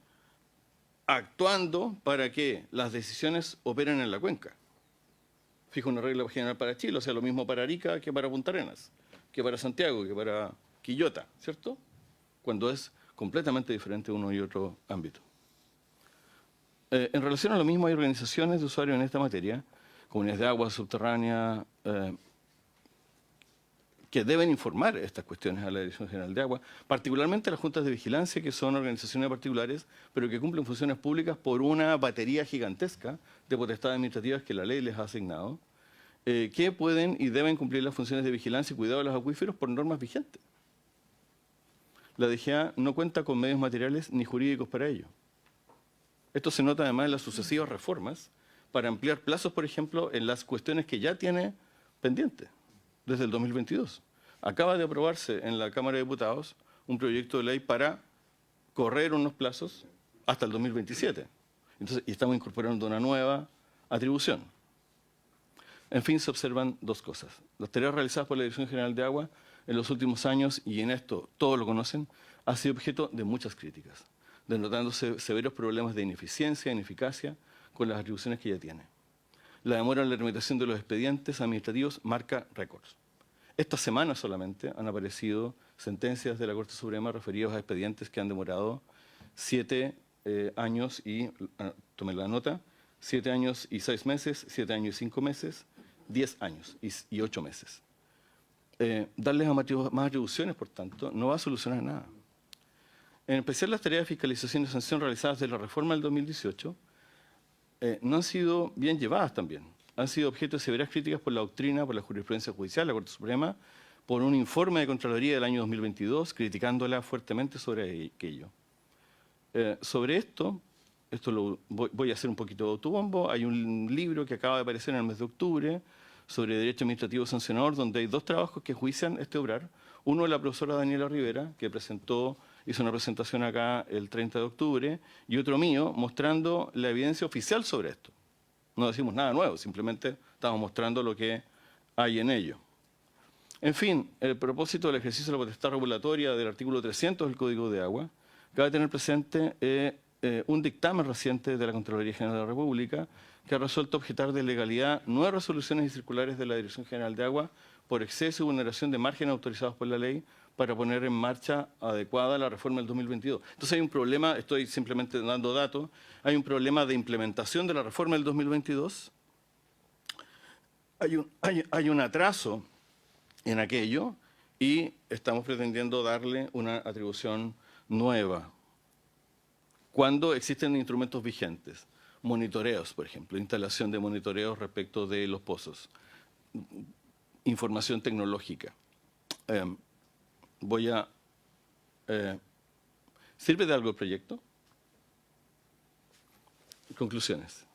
Speaker 5: actuando para que las decisiones operen en la cuenca. Fijo una regla general para Chile, o sea, lo mismo para Arica que para Punta Arenas, que para Santiago, que para Quillota, ¿cierto? Cuando es completamente diferente uno y otro ámbito. En relación a lo mismo, hay organizaciones de usuarios en esta materia, comunidades de agua subterránea, que deben informar estas cuestiones a la Dirección General de Agua, particularmente las juntas de vigilancia, que son organizaciones particulares, pero que cumplen funciones públicas por una batería gigantesca de potestades administrativas que la ley les ha asignado, que pueden y deben cumplir las funciones de vigilancia y cuidado de los acuíferos por normas vigentes. La DGA no cuenta con medios materiales ni jurídicos para ello. Esto se nota además en las sucesivas reformas para ampliar plazos, por ejemplo, en las cuestiones que ya tiene pendientes desde el 2022. Acaba de aprobarse en la Cámara de Diputados un proyecto de ley para correr unos plazos hasta el 2027. Entonces, y estamos incorporando una nueva atribución. En fin, se observan dos cosas. Las tareas realizadas por la Dirección General de Agua en los últimos años, y en esto todos lo conocen, ha sido objeto de muchas críticas, denotándose severos problemas de ineficiencia e ineficacia con las atribuciones que ya tiene. La demora en la tramitación de los expedientes administrativos marca récords. Esta semana solamente han aparecido sentencias de la Corte Suprema referidas a expedientes que han demorado 7 años y, tomen la nota, 7 años y 6 meses, 7 años y 5 meses, 10 años y 8 meses. Darles más atribuciones, por tanto, no va a solucionar nada. En especial las tareas de fiscalización y sanción realizadas de la reforma del 2018 no han sido bien llevadas también. Han sido objeto de severas críticas por la doctrina, por la jurisprudencia judicial, la Corte Suprema, por un informe de Contraloría del año 2022, criticándola fuertemente sobre aquello. Sobre esto voy a hacer un poquito de autobombo. Hay un libro que acaba de aparecer en el mes de octubre sobre Derecho Administrativo Sancionador, donde hay 2 trabajos que juician este obrar. Uno de la profesora Daniela Rivera, que hizo una presentación acá el 30 de octubre, y otro mío, mostrando la evidencia oficial sobre esto. No decimos nada nuevo, simplemente estamos mostrando lo que hay en ello. En fin, el propósito del ejercicio de la potestad regulatoria del artículo 300 del Código de Agua, cabe tener presente un dictamen reciente de la Contraloría General de la República que ha resuelto objetar de legalidad 9 resoluciones y circulares de la Dirección General de Agua por exceso y vulneración de márgenes autorizados por la ley para poner en marcha adecuada la reforma del 2022. Entonces hay un problema, estoy simplemente dando datos, hay un problema de implementación de la reforma del 2022, hay un atraso en aquello y estamos pretendiendo darle una atribución nueva. Cuando existen instrumentos vigentes, monitoreos, por ejemplo, instalación de monitoreos respecto de los pozos, información tecnológica, voy a... ¿Sirve de algo el proyecto? Conclusiones.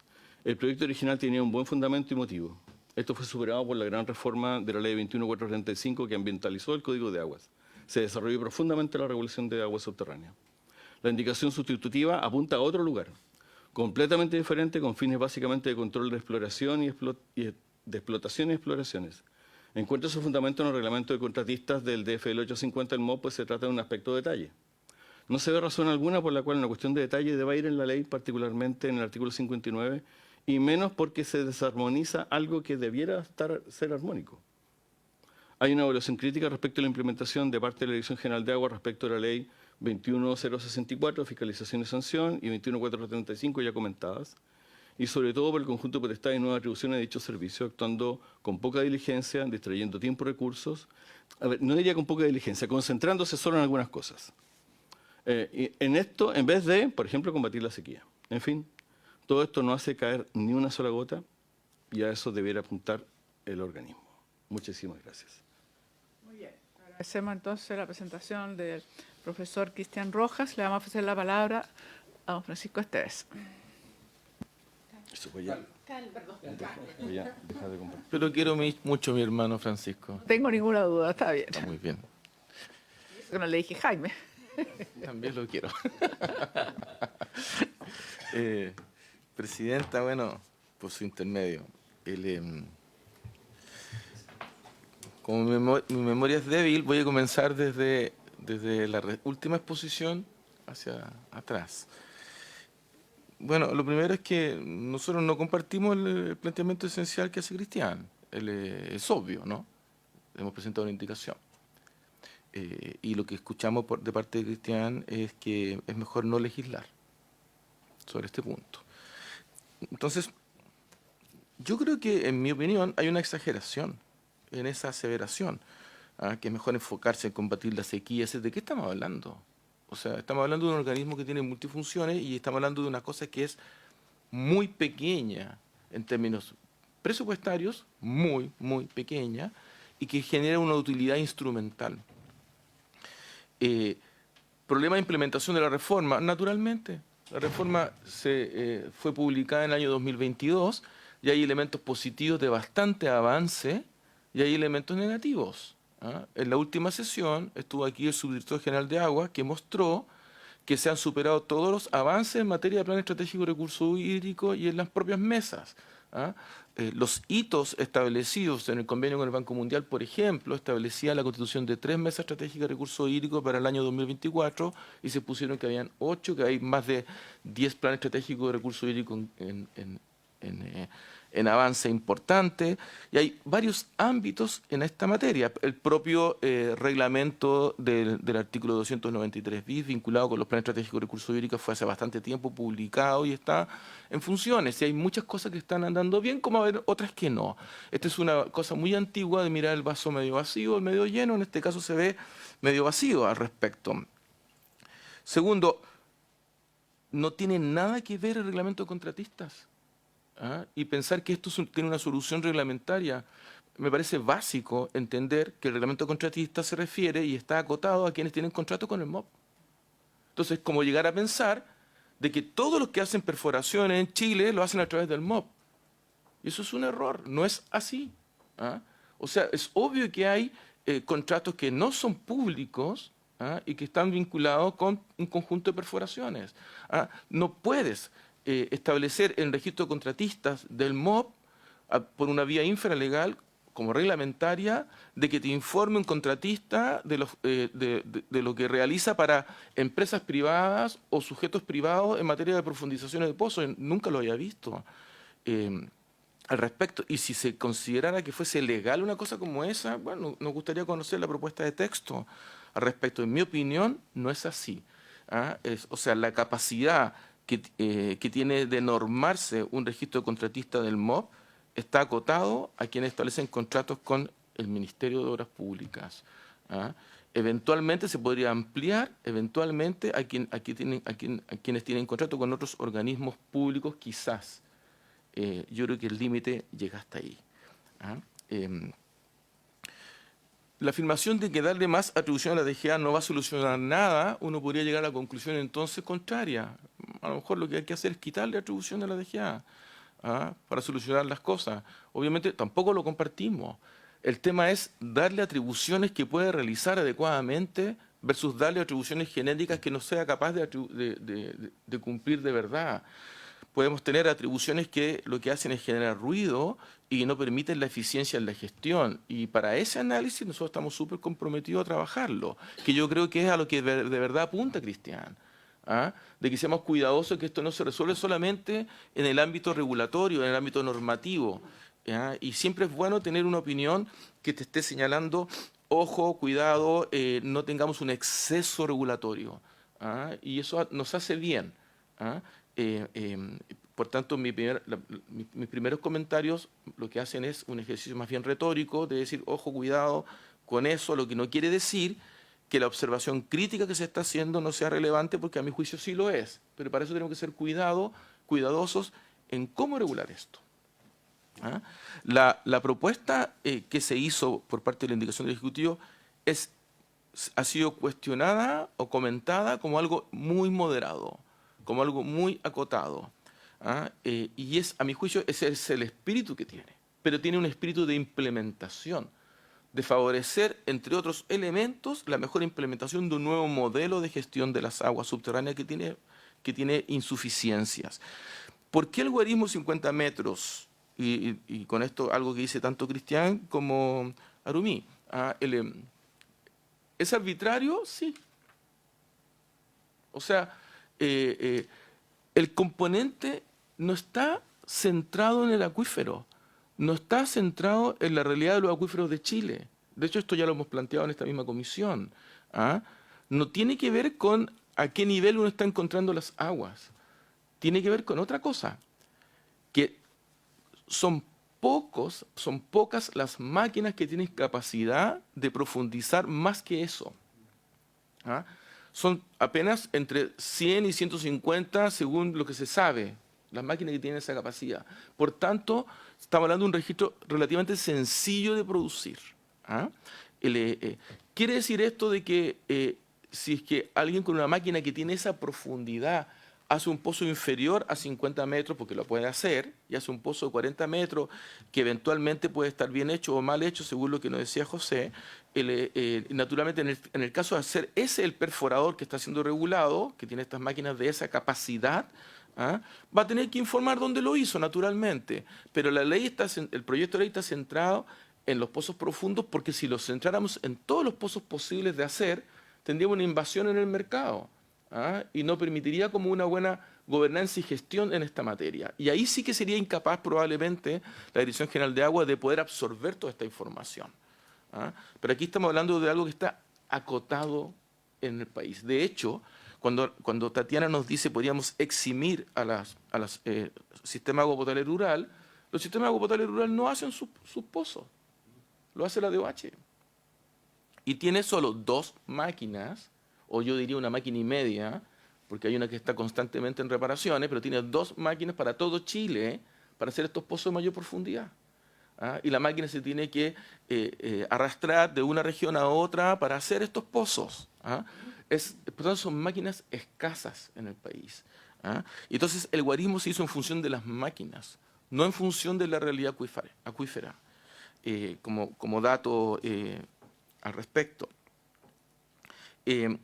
Speaker 5: El proyecto original tenía un buen fundamento y motivo. Esto fue superado por la gran reforma de la Ley 21.435 que ambientalizó el Código de Aguas. Se desarrolló profundamente la regulación de aguas subterráneas. La indicación sustitutiva apunta a otro lugar, completamente diferente, con fines básicamente de control de exploración de explotación y exploraciones. Encuentra su fundamento en el reglamento de contratistas del DFL 850 del MOP, pues se trata de un aspecto de detalle. No se ve razón alguna por la cual una cuestión de detalle deba ir en la ley, particularmente en el artículo 59, y menos porque se desarmoniza algo que debiera ser armónico. Hay una evaluación crítica respecto a la implementación de parte de la Dirección General de Agua respecto a la ley 21.064, fiscalización y sanción, y 21.435 ya comentadas, y sobre todo por el conjunto de potestades y nuevas atribuciones de dicho servicio, actuando con poca diligencia, distrayendo tiempo y recursos. A ver, no diría con poca diligencia, concentrándose solo en algunas cosas. Y en esto, en vez de, por ejemplo, combatir la sequía. En fin, todo esto no hace caer ni una sola gota y a eso debiera apuntar el organismo. Muchísimas gracias.
Speaker 1: Muy bien. Agradecemos entonces la presentación del profesor Cristian Rojas. Le vamos a ofrecer la palabra a don Francisco Esteves.
Speaker 5: Eso voy a dejar de compartir.
Speaker 6: Pero quiero mucho a mi hermano Francisco.
Speaker 1: No tengo ninguna duda, está bien.
Speaker 6: Está muy bien.
Speaker 1: Eso que no le dije Jaime.
Speaker 6: También lo quiero. Presidenta, bueno, por su intermedio. Como mi memoria es débil, voy a comenzar desde la última exposición hacia atrás. Bueno, lo primero es que nosotros no compartimos el planteamiento esencial que hace Cristian. Es obvio, ¿no? Hemos presentado una indicación. Y lo que escuchamos de parte de Cristian es que es mejor no legislar sobre este punto. Entonces, yo creo que, en mi opinión, hay una exageración en esa aseveración, que es mejor enfocarse en combatir la sequía. ¿De qué estamos hablando? O sea, estamos hablando de un organismo que tiene multifunciones y estamos hablando de una cosa que es muy pequeña en términos presupuestarios, muy, muy pequeña, y que genera una utilidad instrumental. Problema de implementación de la reforma. Naturalmente, la reforma fue publicada en el año 2022 y hay elementos positivos de bastante avance y hay elementos negativos. En la última sesión estuvo aquí el subdirector general de Agua que mostró que se han superado todos los avances en materia de plan estratégico de recursos hídricos y en las propias mesas. Los hitos establecidos en el convenio con el Banco Mundial, por ejemplo, establecía la constitución de 3 mesas estratégicas de recursos hídricos para el año 2024 y se pusieron que habían 8, que hay más de 10 planes estratégicos de recursos hídricos en avance importante, y hay varios ámbitos en esta materia. El propio reglamento del artículo 293 bis vinculado con los planes estratégicos de recursos hídricos fue hace bastante tiempo publicado y está en funciones. Y hay muchas cosas que están andando bien, como hay otras que no. Esta es una cosa muy antigua de mirar el vaso medio vacío, el medio lleno. En este caso se ve medio vacío al respecto. Segundo, no tiene nada que ver el reglamento de contratistas. Y pensar que esto tiene una solución reglamentaria. Me parece básico entender que el reglamento de contratistas se refiere y está acotado a quienes tienen contrato con el MOP. Entonces, como llegar a pensar de que todos los que hacen perforaciones en Chile lo hacen a través del MOP. Y eso es un error, no es así. O sea, es obvio que hay contratos que no son públicos y que están vinculados con un conjunto de perforaciones. No puedes establecer en el registro de contratistas del MOP por una vía infralegal como reglamentaria de que te informe un contratista de lo que realiza para empresas privadas o sujetos privados en materia de profundizaciones de pozos. Nunca lo había visto al respecto. Y si se considerara que fuese legal una cosa como esa, bueno, nos gustaría conocer la propuesta de texto al respecto. En mi opinión, no es así. O sea, la capacidad que tiene de normarse un registro de contratista del MOP está acotado a quienes establecen contratos con el Ministerio de Obras Públicas. Eventualmente se podría ampliar, eventualmente a quienes tienen contrato con otros organismos públicos, quizás. Yo creo que el límite llega hasta ahí. la afirmación de que darle más atribución a la DGA no va a solucionar nada, uno podría llegar a la conclusión entonces contraria. A lo mejor lo que hay que hacer es quitarle atribución a la DGA para solucionar las cosas. Obviamente tampoco lo compartimos. El tema es darle atribuciones que puede realizar adecuadamente versus darle atribuciones genéticas que no sea capaz de cumplir de verdad. Podemos tener atribuciones que lo que hacen es generar ruido y no permiten la eficiencia en la gestión. Y para ese análisis nosotros estamos súper comprometidos a trabajarlo, que yo creo que es a lo que de verdad apunta Cristian. De que seamos cuidadosos, que esto no se resuelve solamente en el ámbito regulatorio, en el ámbito normativo. Y siempre es bueno tener una opinión que te esté señalando, ojo, cuidado, no tengamos un exceso regulatorio. Y eso nos hace bien. Por tanto, mis primeros comentarios lo que hacen es un ejercicio más bien retórico de decir, ojo, cuidado con eso, lo que no quiere decir que la observación crítica que se está haciendo no sea relevante, porque a mi juicio sí lo es. Pero para eso tenemos que ser cuidadosos en cómo regular esto. La propuesta que se hizo por parte de la indicación del Ejecutivo ha sido cuestionada o comentada como algo muy moderado, como algo muy acotado. Y a mi juicio, ese es el espíritu que tiene, pero tiene un espíritu de implementación, de favorecer, entre otros elementos, la mejor implementación de un nuevo modelo de gestión de las aguas subterráneas que tiene insuficiencias. ¿Por qué el guarismo 50 metros? Y con esto algo que dice tanto Cristian como Arumí. ¿Es arbitrario? Sí. O sea, el componente no está centrado en el acuífero, no está centrado en la realidad de los acuíferos de Chile. De hecho, esto ya lo hemos planteado en esta misma comisión. No tiene que ver con a qué nivel uno está encontrando las aguas. Tiene que ver con otra cosa, que son pocas las máquinas que tienen capacidad de profundizar más que eso. Son apenas entre 100 y 150 según lo que se sabe, las máquinas que tienen esa capacidad. Por tanto, estamos hablando de un registro relativamente sencillo de producir. ¿Quiere decir esto de que si es que alguien con una máquina que tiene esa profundidad hace un pozo inferior a 50 metros, porque lo puede hacer, y hace un pozo de 40 metros, que eventualmente puede estar bien hecho o mal hecho, según lo que nos decía José, naturalmente en el caso de hacer ese el perforador que está siendo regulado, que tiene estas máquinas de esa capacidad, va a tener que informar dónde lo hizo, naturalmente. Pero el proyecto de ley está centrado en los pozos profundos, porque si los centráramos en todos los pozos posibles de hacer, tendríamos una invasión en el mercado. Y no permitiría como una buena gobernanza y gestión en esta materia. Y ahí sí que sería incapaz probablemente la Dirección General de Agua de poder absorber toda esta información. Pero aquí estamos hablando de algo que está acotado en el país. De hecho, cuando Tatiana nos dice podríamos eximir a los sistemas de agua potable rural, los sistemas de agua potable rural no hacen sus pozos, lo hace la DOH. Y tiene solo 2 máquinas, o yo diría una máquina y media, porque hay una que está constantemente en reparaciones, pero tiene 2 máquinas para todo Chile para hacer estos pozos de mayor profundidad. Y la máquina se tiene que arrastrar de una región a otra para hacer estos pozos. Por tanto, son máquinas escasas en el país. Entonces, el guarismo se hizo en función de las máquinas, no en función de la realidad acuífera, como dato al respecto. En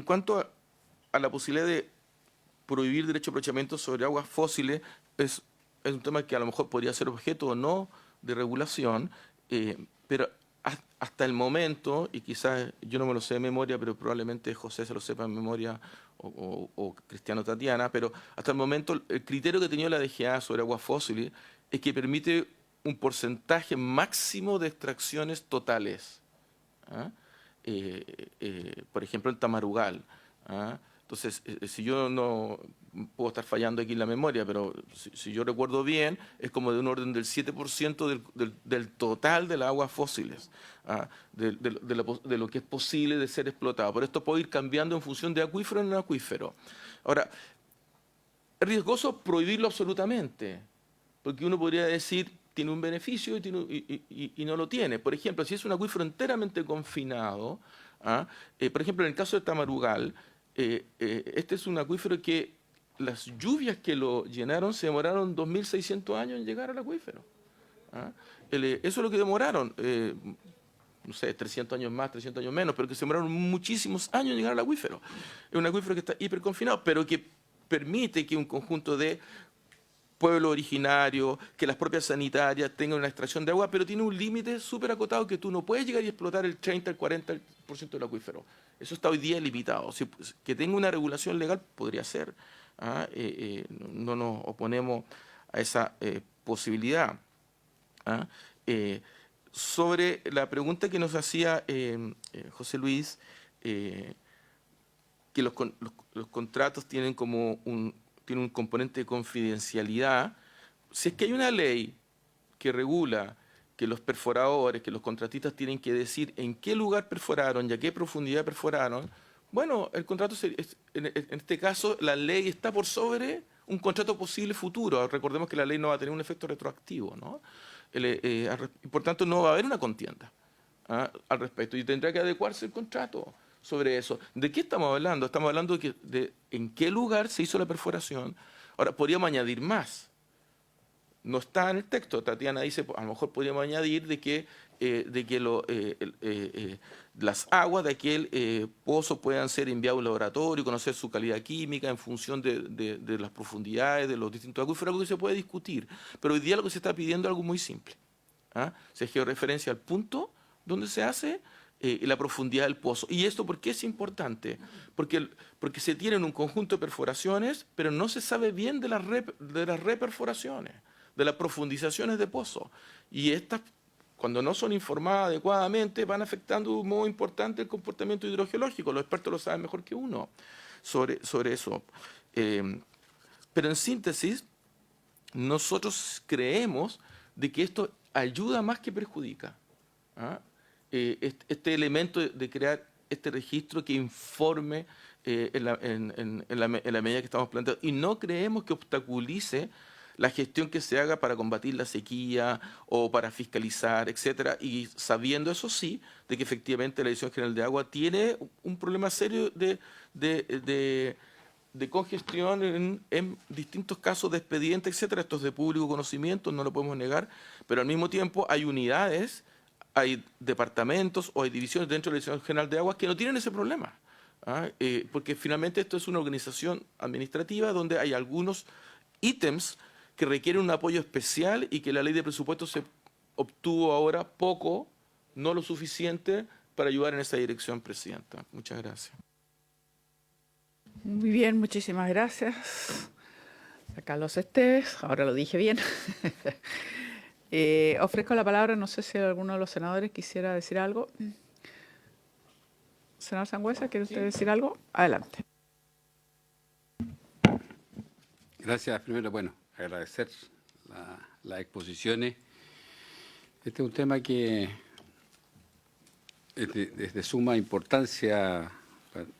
Speaker 6: cuanto a la posibilidad de prohibir derecho de aprovechamiento sobre aguas fósiles, es un tema que a lo mejor podría ser objeto o no de regulación, pero hasta el momento, y quizás yo no me lo sé de memoria, pero probablemente José se lo sepa en memoria, o Cristiano Tatiana, pero hasta el momento el criterio que tenía la DGA sobre aguas fósiles es que permite un porcentaje máximo de extracciones totales. Por ejemplo, en Tamarugal. Entonces, si yo no puedo estar fallando aquí en la memoria, pero si yo recuerdo bien, es como de un orden del 7% del total de las aguas fósiles, de lo que es posible de ser explotado. Por esto puede ir cambiando en función de acuífero en acuífero. Ahora, es riesgoso prohibirlo absolutamente, porque uno podría decir, tiene un beneficio y no lo tiene. Por ejemplo, si es un acuífero enteramente confinado, por ejemplo, en el caso de Tamarugal, este es un acuífero que las lluvias que lo llenaron se demoraron 2.600 años en llegar al acuífero. Eso es lo que demoraron, no sé, 300 años más, 300 años menos, pero que se demoraron muchísimos años en llegar al acuífero. Es un acuífero que está hiperconfinado, pero que permite que un conjunto de pueblo originario, que las propias sanitarias tengan una extracción de agua, pero tiene un límite súper acotado que tú no puedes llegar y explotar el 30, el 40% del acuífero. Eso está hoy día limitado. Que tenga una regulación legal podría ser. No nos oponemos a esa posibilidad. Sobre la pregunta que nos hacía José Luis, que los contratos tienen como un componente de confidencialidad. Si es que hay una ley que regula que los perforadores, que los contratistas tienen que decir en qué lugar perforaron y a qué profundidad perforaron, bueno, el contrato, en este caso, la ley está por sobre un contrato posible futuro. Recordemos que la ley no va a tener un efecto retroactivo, ¿no? Y por tanto, no va a haber una contienda al respecto y tendrá que adecuarse el contrato sobre eso. ¿De qué estamos hablando? Estamos hablando de en qué lugar se hizo la perforación. Ahora, podríamos añadir más. No está en el texto. Tatiana dice, a lo mejor podríamos añadir de que las aguas de aquel pozo puedan ser enviadas a un laboratorio, conocer su calidad química en función de las profundidades, de los distintos acuíferos, algo que se puede discutir. Pero hoy día lo que se está pidiendo es algo muy simple. Se georreferencia al punto donde se hace y la profundidad del pozo. ¿Y esto por qué es importante? Porque se tienen un conjunto de perforaciones, pero no se sabe bien de las reperforaciones, de las profundizaciones de pozo. Y estas, cuando no son informadas adecuadamente, van afectando de un modo importante el comportamiento hidrogeológico. Los expertos lo saben mejor que uno sobre eso. Pero en síntesis, nosotros creemos de que esto ayuda más que perjudica. Este elemento de crear este registro que informe en la medida que estamos planteando. Y no creemos que obstaculice la gestión que se haga para combatir la sequía o para fiscalizar, etcétera, y sabiendo, eso sí, de que efectivamente la Dirección General de Agua tiene un problema serio de congestión en distintos casos de expediente, etcétera. Esto es de público conocimiento, no lo podemos negar, pero al mismo tiempo hay unidades, hay departamentos o hay divisiones dentro de la Dirección General de Aguas que no tienen ese problema, porque finalmente esto es una organización administrativa donde hay algunos ítems que requieren un apoyo especial y que la ley de presupuesto se obtuvo ahora poco, no lo suficiente para ayudar en esa dirección, Presidenta. Muchas gracias.
Speaker 1: Muy bien, muchísimas gracias a Carlos Esteves. Ahora lo dije bien. Ofrezco la palabra, no sé si alguno de los senadores quisiera decir algo. Senador Sangüesa, ¿quiere usted decir algo? Adelante.
Speaker 7: Gracias. Primero, bueno, agradecer las exposiciones. Este es un tema que es de suma importancia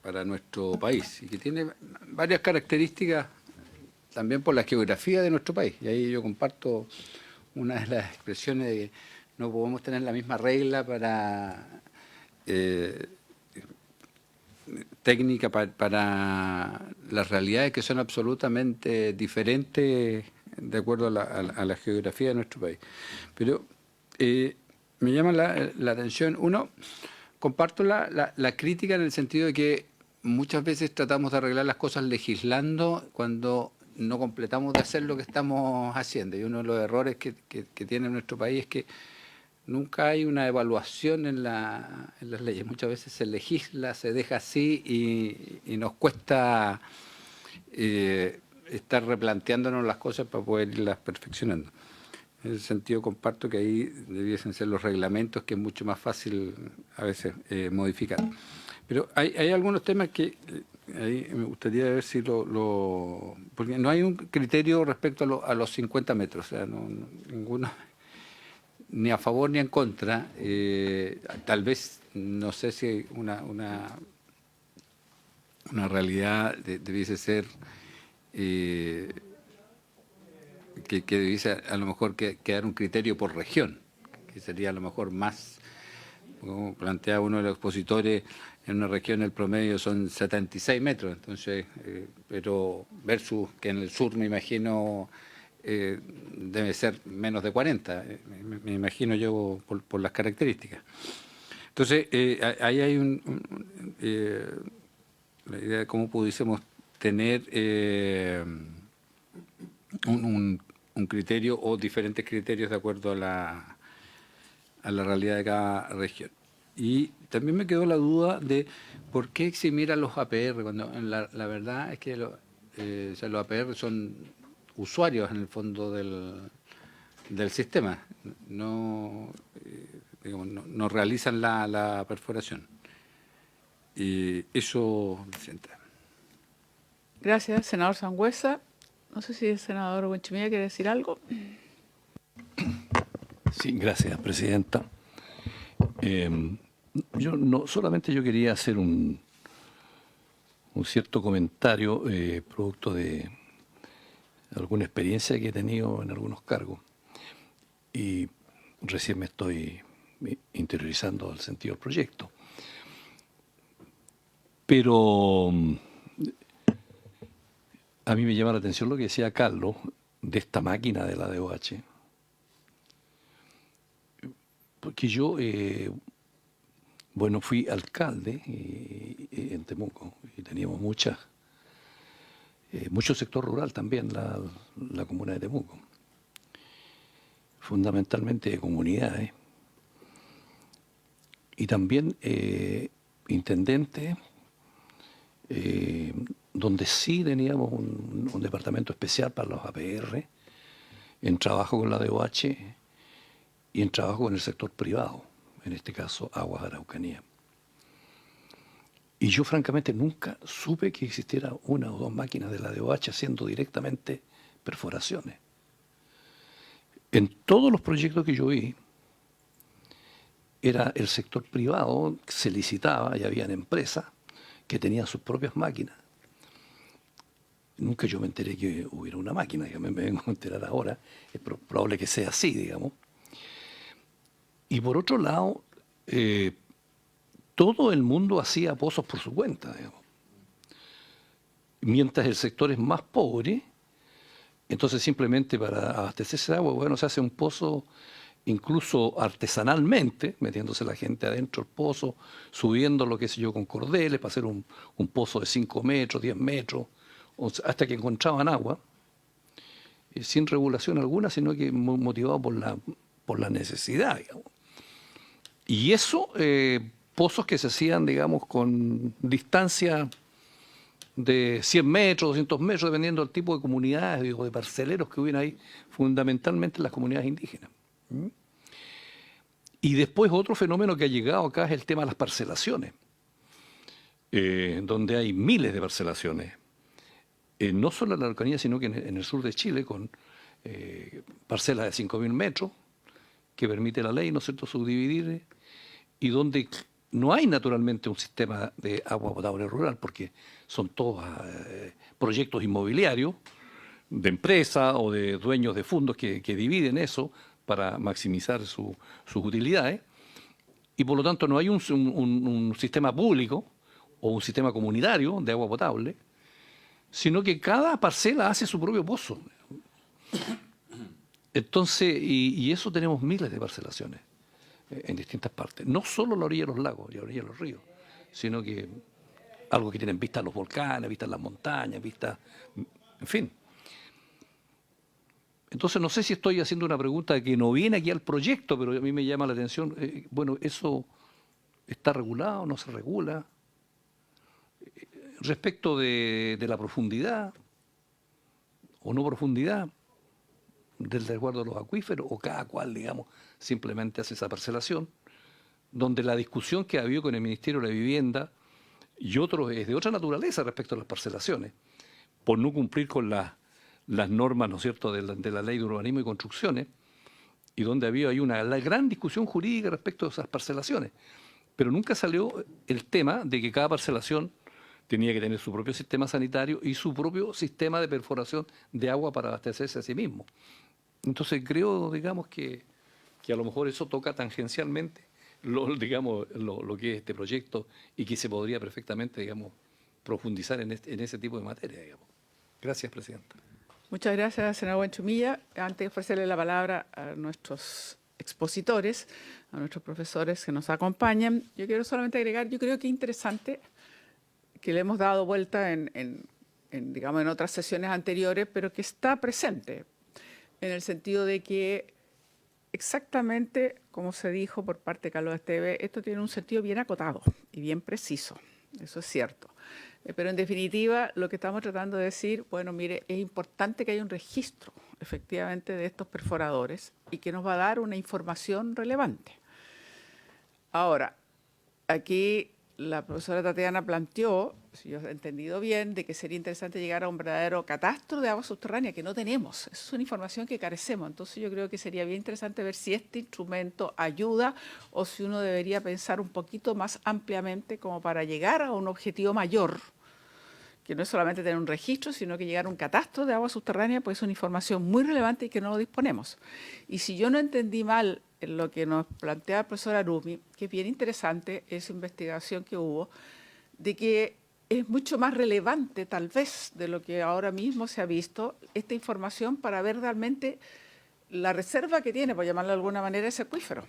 Speaker 7: para nuestro país y que tiene varias características también por la geografía de nuestro país. Y ahí yo comparto una de las expresiones de que no podemos tener la misma regla para técnica para las realidades que son absolutamente diferentes de acuerdo a la geografía de nuestro país. Pero me llama la atención, uno, comparto la crítica en el sentido de que muchas veces tratamos de arreglar las cosas legislando cuando no completamos de hacer lo que estamos haciendo. Y uno de los errores que tiene nuestro país es que nunca hay una evaluación en las leyes. Muchas veces se legisla, se deja así y nos cuesta estar replanteándonos las cosas para poder irlas perfeccionando. En ese sentido comparto que ahí debiesen ser los reglamentos, que es mucho más fácil a veces modificar. Pero hay algunos temas que ahí me gustaría ver si porque no hay un criterio respecto a los 50 metros, o sea, ninguno, ni a favor ni en contra. Tal vez, no sé si una realidad debiese ser que debiese a lo mejor quedar un criterio por región, que sería a lo mejor más, como planteaba uno de los expositores, en una región el promedio son 76 metros, entonces, pero versus que en el sur me imagino debe ser menos de 40, me imagino yo por las características. Entonces, ahí hay la idea de cómo pudiésemos tener un criterio o diferentes criterios de acuerdo a la realidad de cada región. Y también me quedó la duda de por qué eximir a los APR, cuando la verdad es que o sea, los APR son usuarios en el fondo del sistema, no, digamos, no realizan la perforación. Y eso, Presidenta.
Speaker 1: Gracias, senador Sangüesa. No sé si el senador Buenchimilla quiere decir algo.
Speaker 8: Sí, gracias, Presidenta. Solamente yo quería hacer un cierto comentario producto de alguna experiencia que he tenido en algunos cargos y recién me estoy interiorizando el sentido del proyecto. Pero a mí me llama la atención lo que decía Carlos de esta máquina de la DOH. Porque yo, fui alcalde en Temuco y teníamos mucho sector rural también, la comuna de Temuco, fundamentalmente de comunidades. Y también intendente, donde sí teníamos un departamento especial para los APR, en trabajo con la DOH y en trabajo con el sector privado, en este caso Aguas de Araucanía. Y yo francamente nunca supe que existiera una o dos máquinas de la DOH haciendo directamente perforaciones. En todos los proyectos que yo vi, era el sector privado, se licitaba y habían empresas que tenían sus propias máquinas. Nunca yo me enteré que hubiera una máquina, me vengo a enterar ahora, es probable que sea así, digamos. Y por otro lado, todo el mundo hacía pozos por su cuenta, digamos. Mientras el sector es más pobre, entonces simplemente para abastecerse de agua, se hace un pozo incluso artesanalmente, metiéndose la gente adentro del pozo, subiendo lo que sé yo con cordeles para hacer un pozo de 5 metros, 10 metros, hasta que encontraban agua, sin regulación alguna, sino que motivado por la necesidad, digamos. Y eso, pozos que se hacían, digamos, con distancia de 100 metros, 200 metros, dependiendo del tipo de comunidades o de parceleros que hubieran ahí, fundamentalmente las comunidades indígenas. Y después otro fenómeno que ha llegado acá es el tema de las parcelaciones, donde hay miles de parcelaciones, no solo en la Araucanía, sino que en el sur de Chile, con parcelas de 5.000 metros, que permite la ley, ¿no es cierto?, subdividir, y donde no hay naturalmente un sistema de agua potable rural, porque son todos proyectos inmobiliarios de empresas o de dueños de fondos que dividen eso para maximizar sus utilidades, y por lo tanto no hay un sistema público o un sistema comunitario de agua potable, sino que cada parcela hace su propio pozo. Entonces, y eso tenemos miles de parcelaciones en distintas partes. No solo a la orilla de los lagos y a la orilla de los ríos, sino que algo que tienen vista a los volcanes, vista a las montañas, vista, en fin. Entonces, no sé si estoy haciendo una pregunta que no viene aquí al proyecto, pero a mí me llama la atención. ¿Eso está regulado o no se regula? Respecto de la profundidad o no profundidad del resguardo de los acuíferos, o cada cual, digamos, simplemente hace esa parcelación, donde la discusión que ha habido con el Ministerio de la Vivienda y otros es de otra naturaleza respecto a las parcelaciones, por no cumplir con las normas, ¿no es cierto?, de la Ley de Urbanismo y Construcciones, y donde había ahí una gran discusión jurídica respecto a esas parcelaciones. Pero nunca salió el tema de que cada parcelación tenía que tener su propio sistema sanitario y su propio sistema de perforación de agua para abastecerse a sí mismo. Entonces creo, digamos, que a lo mejor eso toca tangencialmente lo que es este proyecto y que se podría perfectamente, digamos, profundizar en ese tipo de materia, digamos. Gracias, Presidenta.
Speaker 1: Muchas gracias, senador Buenchumilla. Antes de ofrecerle la palabra a nuestros expositores, a nuestros profesores que nos acompañan, yo quiero solamente agregar, yo creo que es interesante que le hemos dado vuelta digamos, en otras sesiones anteriores, pero que está presente, en el sentido de que exactamente como se dijo por parte de Carlos Esteve, esto tiene un sentido bien acotado y bien preciso, eso es cierto. Pero en definitiva, lo que estamos tratando de decir, bueno, mire, es importante que haya un registro, efectivamente, de estos perforadores y que nos va a dar una información relevante. Ahora, aquí la profesora Tatiana planteó, si yo he entendido bien, de que sería interesante llegar a un verdadero catastro de agua subterránea que no tenemos. Esa es una información que carecemos. Entonces yo creo que sería bien interesante ver si este instrumento ayuda o si uno debería pensar un poquito más ampliamente como para llegar a un objetivo mayor, que no es solamente tener un registro, sino que llegar a un catastro de agua subterránea, pues es una información muy relevante y que no lo disponemos. Y si yo no entendí mal lo que nos plantea el profesor Arumi, que es bien interesante esa investigación que hubo, de que es mucho más relevante tal vez de lo que ahora mismo se ha visto esta información para ver realmente la reserva que tiene, por llamarlo de alguna manera, ese acuífero.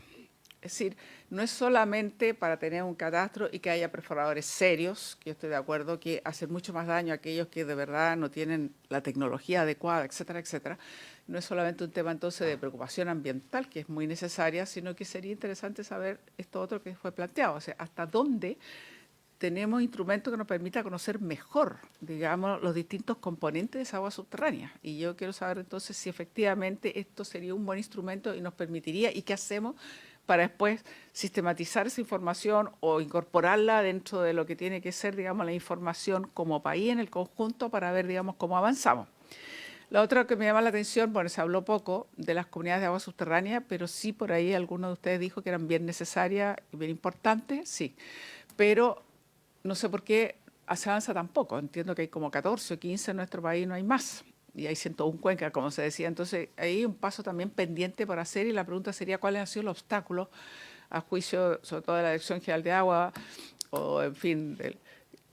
Speaker 1: Es decir, no es solamente para tener un catastro y que haya perforadores serios, que yo estoy de acuerdo que hacen mucho más daño a aquellos que de verdad no tienen la tecnología adecuada, etcétera, etcétera. No es solamente un tema entonces de preocupación ambiental, que es muy necesaria, sino que sería interesante saber esto otro que fue planteado, o sea, hasta dónde tenemos instrumentos que nos permitan conocer mejor, digamos, los distintos componentes de esa agua subterránea. Y yo quiero saber entonces si efectivamente esto sería un buen instrumento y nos permitiría, y qué hacemos para después sistematizar esa información o incorporarla dentro de lo que tiene que ser, digamos, la información como país en el conjunto para ver, digamos, cómo avanzamos. La otra que me llama la atención, bueno, se habló poco de las comunidades de agua subterránea, pero sí por ahí alguno de ustedes dijo que eran bien necesarias y bien importantes, sí. Pero no sé por qué se avanza tan poco. Entiendo que hay como 14 o 15 en nuestro país, no hay más. Y hay 101 cuencas, como se decía. Entonces, ahí hay un paso también pendiente por hacer y la pregunta sería cuáles han sido los obstáculos a juicio, sobre todo de la Dirección General de Agua o, en fin, de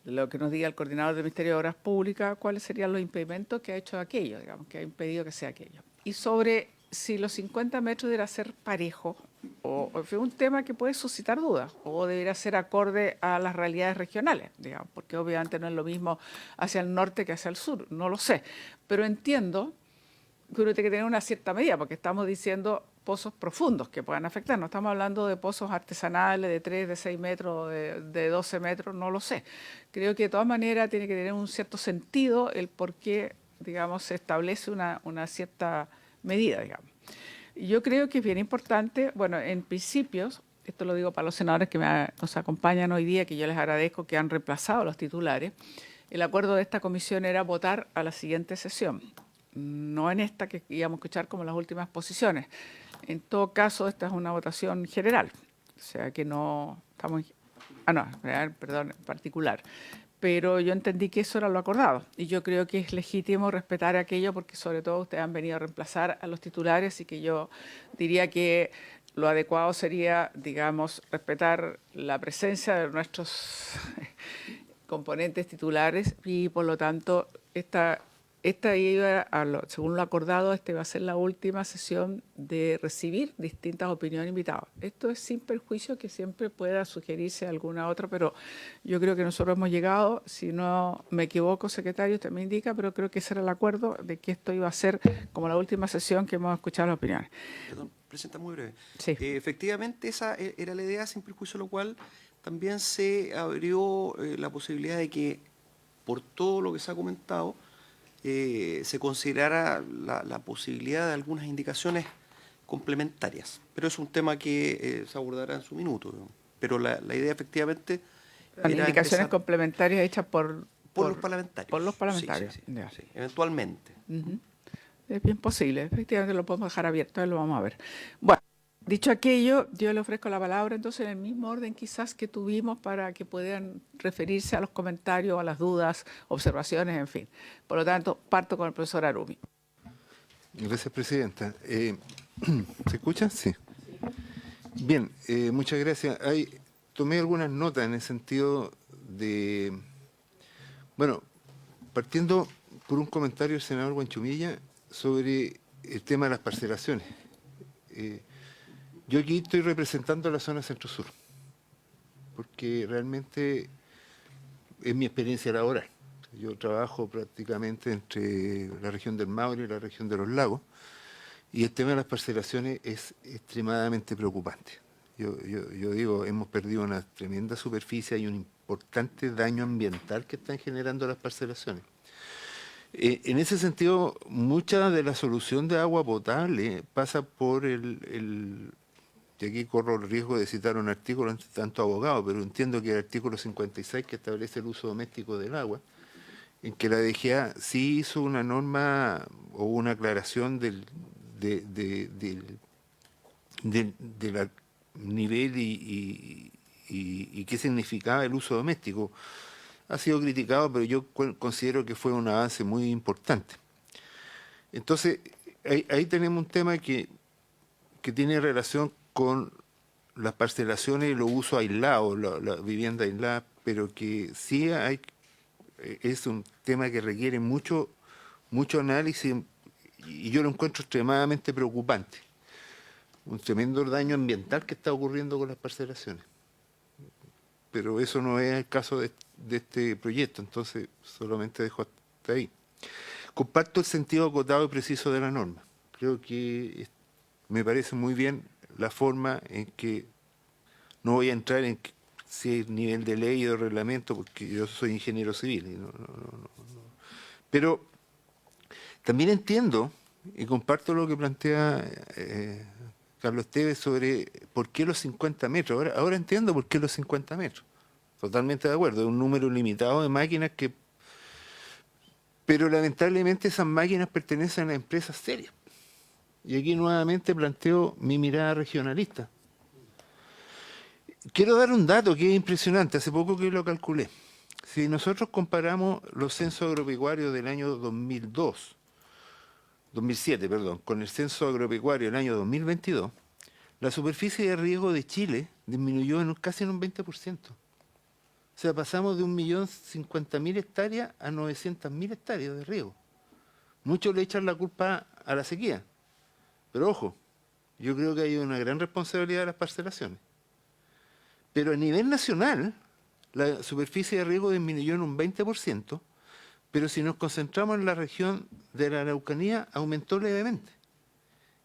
Speaker 1: lo que nos diga el coordinador del Ministerio de Obras Públicas, cuáles serían los impedimentos que ha hecho aquello, digamos, que ha impedido que sea aquello. Y sobre si los 50 metros debería ser parejo o en fin, un tema que puede suscitar dudas o debería ser acorde a las realidades regionales, digamos, porque obviamente no es lo mismo hacia el norte que hacia el sur, no lo sé. Pero entiendo que uno tiene que tener una cierta medida, porque estamos diciendo pozos profundos que puedan afectar. No estamos hablando de pozos artesanales de 3, de 6 metros, de 12 metros, no lo sé. Creo que de todas maneras tiene que tener un cierto sentido el por qué, digamos, se establece una cierta medida, digamos. Yo creo que es bien importante, bueno, en principios, esto lo digo para los senadores que nos acompañan hoy día, que yo les agradezco que han reemplazado a los titulares, el acuerdo de esta comisión era votar a la siguiente sesión, no en esta que íbamos a escuchar como las últimas posiciones. En todo caso, esta es una votación general, o sea que no estamos... perdón, en particular. Pero yo entendí que eso era lo acordado y yo creo que es legítimo respetar aquello porque sobre todo ustedes han venido a reemplazar a los titulares y que yo diría que lo adecuado sería, digamos, respetar la presencia de nuestros componentes titulares y por lo tanto esta iba, según lo acordado, esta va a ser la última sesión de recibir distintas opiniones invitadas. Esto es sin perjuicio que siempre pueda sugerirse alguna otra, pero yo creo que nosotros hemos llegado, si no me equivoco, secretario, usted me indica, pero creo que ese era el acuerdo de que esto iba a ser como la última sesión que hemos escuchado las opiniones.
Speaker 2: Perdón, Presidenta, muy breve.
Speaker 1: Sí.
Speaker 2: Efectivamente, esa era la idea, sin perjuicio de lo cual también se abrió la posibilidad de que, por todo lo que se ha comentado, se considerara la posibilidad de algunas indicaciones complementarias. Pero es un tema que se abordará en su minuto. Pero la idea efectivamente
Speaker 1: Las indicaciones complementarias hechas por
Speaker 2: los parlamentarios.
Speaker 1: Por los parlamentarios.
Speaker 2: Sí, eventualmente.
Speaker 1: Es bien posible, efectivamente lo podemos dejar abierto, lo vamos a ver. Bueno, Dicho aquello, yo le ofrezco la palabra entonces en el mismo orden quizás que tuvimos para que puedan referirse a los comentarios, a las dudas, observaciones, en fin. Por lo tanto, parto con el profesor Arumi.
Speaker 3: Gracias, presidenta. ¿Se escucha? Sí. Bien, muchas gracias. Tomé algunas notas en el sentido de... Bueno, partiendo por un comentario del senador Guanchumilla sobre el tema de las parcelaciones. Yo aquí estoy representando a la zona centro-sur, porque realmente es mi experiencia laboral. Yo trabajo prácticamente entre la región del Maule y la región de los Lagos, y el tema de las parcelaciones es extremadamente preocupante. Yo digo, hemos perdido una tremenda superficie y un importante daño ambiental que están generando las parcelaciones. En ese sentido, mucha de la solución de agua potable pasa por y aquí corro el riesgo de citar un artículo entre tanto abogado, pero entiendo que el artículo 56 que establece el uso doméstico del agua, en que la DGA sí hizo una norma o una aclaración del nivel y qué significaba el uso doméstico. Ha sido criticado, pero yo considero que fue un avance muy importante. Entonces, ahí tenemos un tema que tiene relación con las parcelaciones y los usos aislados, la vivienda aislada, pero que sí es un tema que requiere mucho análisis y yo lo encuentro extremadamente preocupante. Un tremendo daño ambiental que está ocurriendo con las parcelaciones. Pero eso no es el caso de este proyecto, entonces solamente dejo hasta ahí. Comparto el sentido acotado y preciso de la norma. Creo que me parece muy bien la forma en que, no voy a entrar en si es nivel de ley o de reglamento, porque yo soy ingeniero civil. Y pero también entiendo y comparto lo que plantea Carlos Esteves sobre por qué los 50 metros. Ahora entiendo por qué los 50 metros. Totalmente de acuerdo, es un número limitado de máquinas que... Pero lamentablemente esas máquinas pertenecen a empresas serias. Y aquí nuevamente planteo mi mirada regionalista. Quiero dar un dato que es impresionante, hace poco que lo calculé. Si nosotros comparamos los censos agropecuarios del año 2007, con el censo agropecuario del año 2022, la superficie de riego de Chile disminuyó casi en un 20%. O sea, pasamos de 1.050.000 hectáreas a 900.000 hectáreas de riego. Muchos le echan la culpa a la sequía, pero ojo, yo creo que hay una gran responsabilidad de las parcelaciones. Pero a nivel nacional, la superficie de riego disminuyó en un 20%, pero si nos concentramos en la región de la Araucanía, aumentó levemente.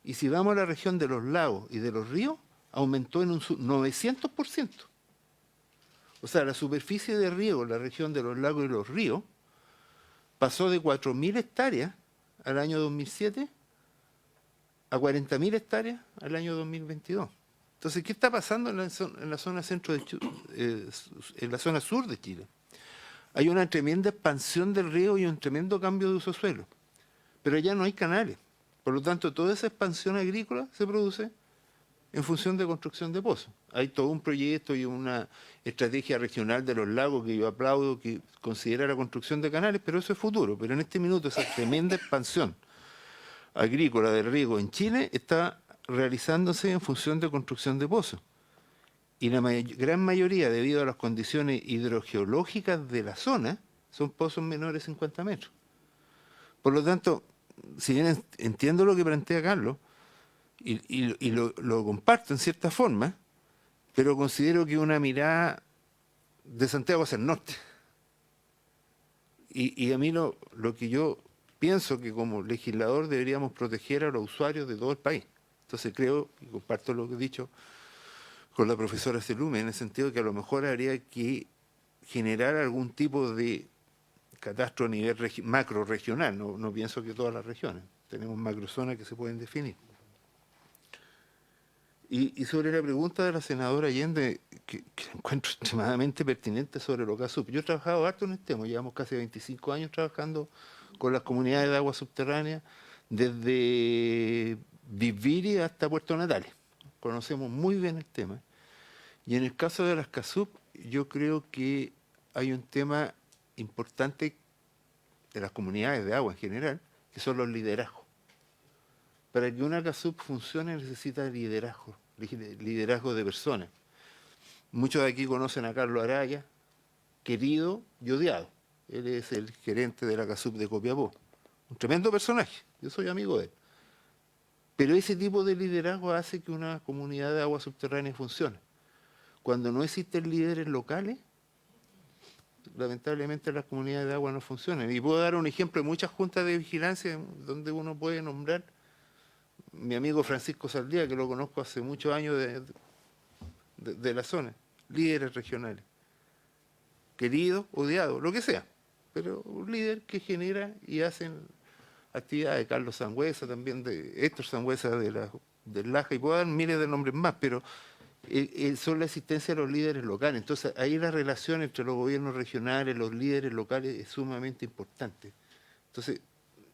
Speaker 3: Y si vamos a la región de los lagos y de los ríos, aumentó en un 900%. O sea, la superficie de riego en la región de los lagos y los ríos pasó de 4.000 hectáreas al año 2007 a 40.000 hectáreas al año 2022. Entonces, ¿qué está pasando en la zona centro en la zona sur de Chile? Hay una tremenda expansión del riego y un tremendo cambio de uso suelo. Pero allá no hay canales. Por lo tanto, toda esa expansión agrícola se produce en función de construcción de pozos. Hay todo un proyecto y una estrategia regional de los lagos que yo aplaudo, que considera la construcción de canales, pero eso es futuro. Pero en este minuto esa tremenda expansión agrícola del riego en Chile está realizándose en función de construcción de pozos. Y la gran mayoría, debido a las condiciones hidrogeológicas de la zona, son pozos menores de 50 metros. Por lo tanto, si bien entiendo lo que plantea Carlos, y lo comparto en cierta forma, pero considero que una mirada de Santiago hacia el norte. Y a mí lo que yo pienso que como legislador deberíamos proteger a los usuarios de todo el país. Entonces creo, y comparto lo que he dicho con la profesora Selume, en el sentido de que a lo mejor habría que generar algún tipo de catastro a nivel macro regional, no pienso que todas las regiones, tenemos macrozonas que se pueden definir. Y sobre la pregunta de la senadora Allende, que encuentro extremadamente pertinente sobre lo que ha sucedido. Yo he trabajado harto en este tema, llevamos casi 25 años trabajando con las comunidades de agua subterránea, desde Viviri hasta Puerto Natales, conocemos muy bien el tema. Y en el caso de las CASUP, yo creo que hay un tema importante de las comunidades de agua en general, que son los liderazgos. Para que una CASUP funcione necesita liderazgo de personas. Muchos de aquí conocen a Carlos Araya, querido y odiado. Él es el gerente de la CASUP de Copiapó. Un tremendo personaje, yo soy amigo de él. Pero ese tipo de liderazgo hace que una comunidad de agua subterránea funcione. Cuando no existen líderes locales, lamentablemente las comunidades de agua no funcionan. Y puedo dar un ejemplo de muchas juntas de vigilancia donde uno puede nombrar mi amigo Francisco Saldía, que lo conozco hace muchos años de la zona, líderes regionales, queridos, odiados, lo que sea, pero un líder que genera y hacen actividades de Carlos Sangüesa, también de Héctor Sangüesa del Laja, y puedo dar miles de nombres más, pero son la existencia de los líderes locales. Entonces, ahí la relación entre los gobiernos regionales, los líderes locales, es sumamente importante. Entonces,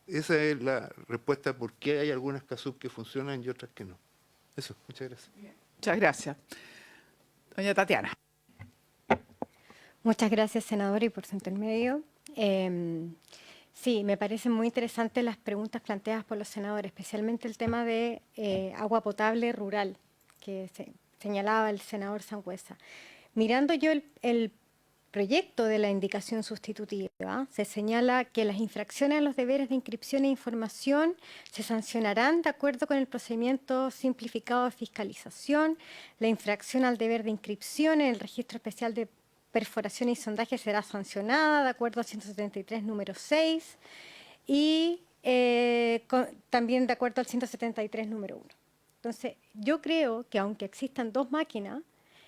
Speaker 3: esa es la respuesta a por qué hay algunas CASUP que funcionan y otras que no. Eso, muchas gracias.
Speaker 1: Muchas gracias. Doña Tatiana.
Speaker 4: Muchas gracias, senador, y por su intermedio. Sí, me parecen muy interesantes las preguntas planteadas por los senadores, especialmente el tema de agua potable rural, que señalaba el senador Sangüesa. Mirando yo el proyecto de la indicación sustitutiva, se señala que las infracciones a los deberes de inscripción e información se sancionarán de acuerdo con el procedimiento simplificado de fiscalización. La infracción al deber de inscripción en el registro especial de perforación y sondaje será sancionada de acuerdo al 173 número 6 y también de acuerdo al 173 número 1. Entonces, yo creo que aunque existan dos máquinas,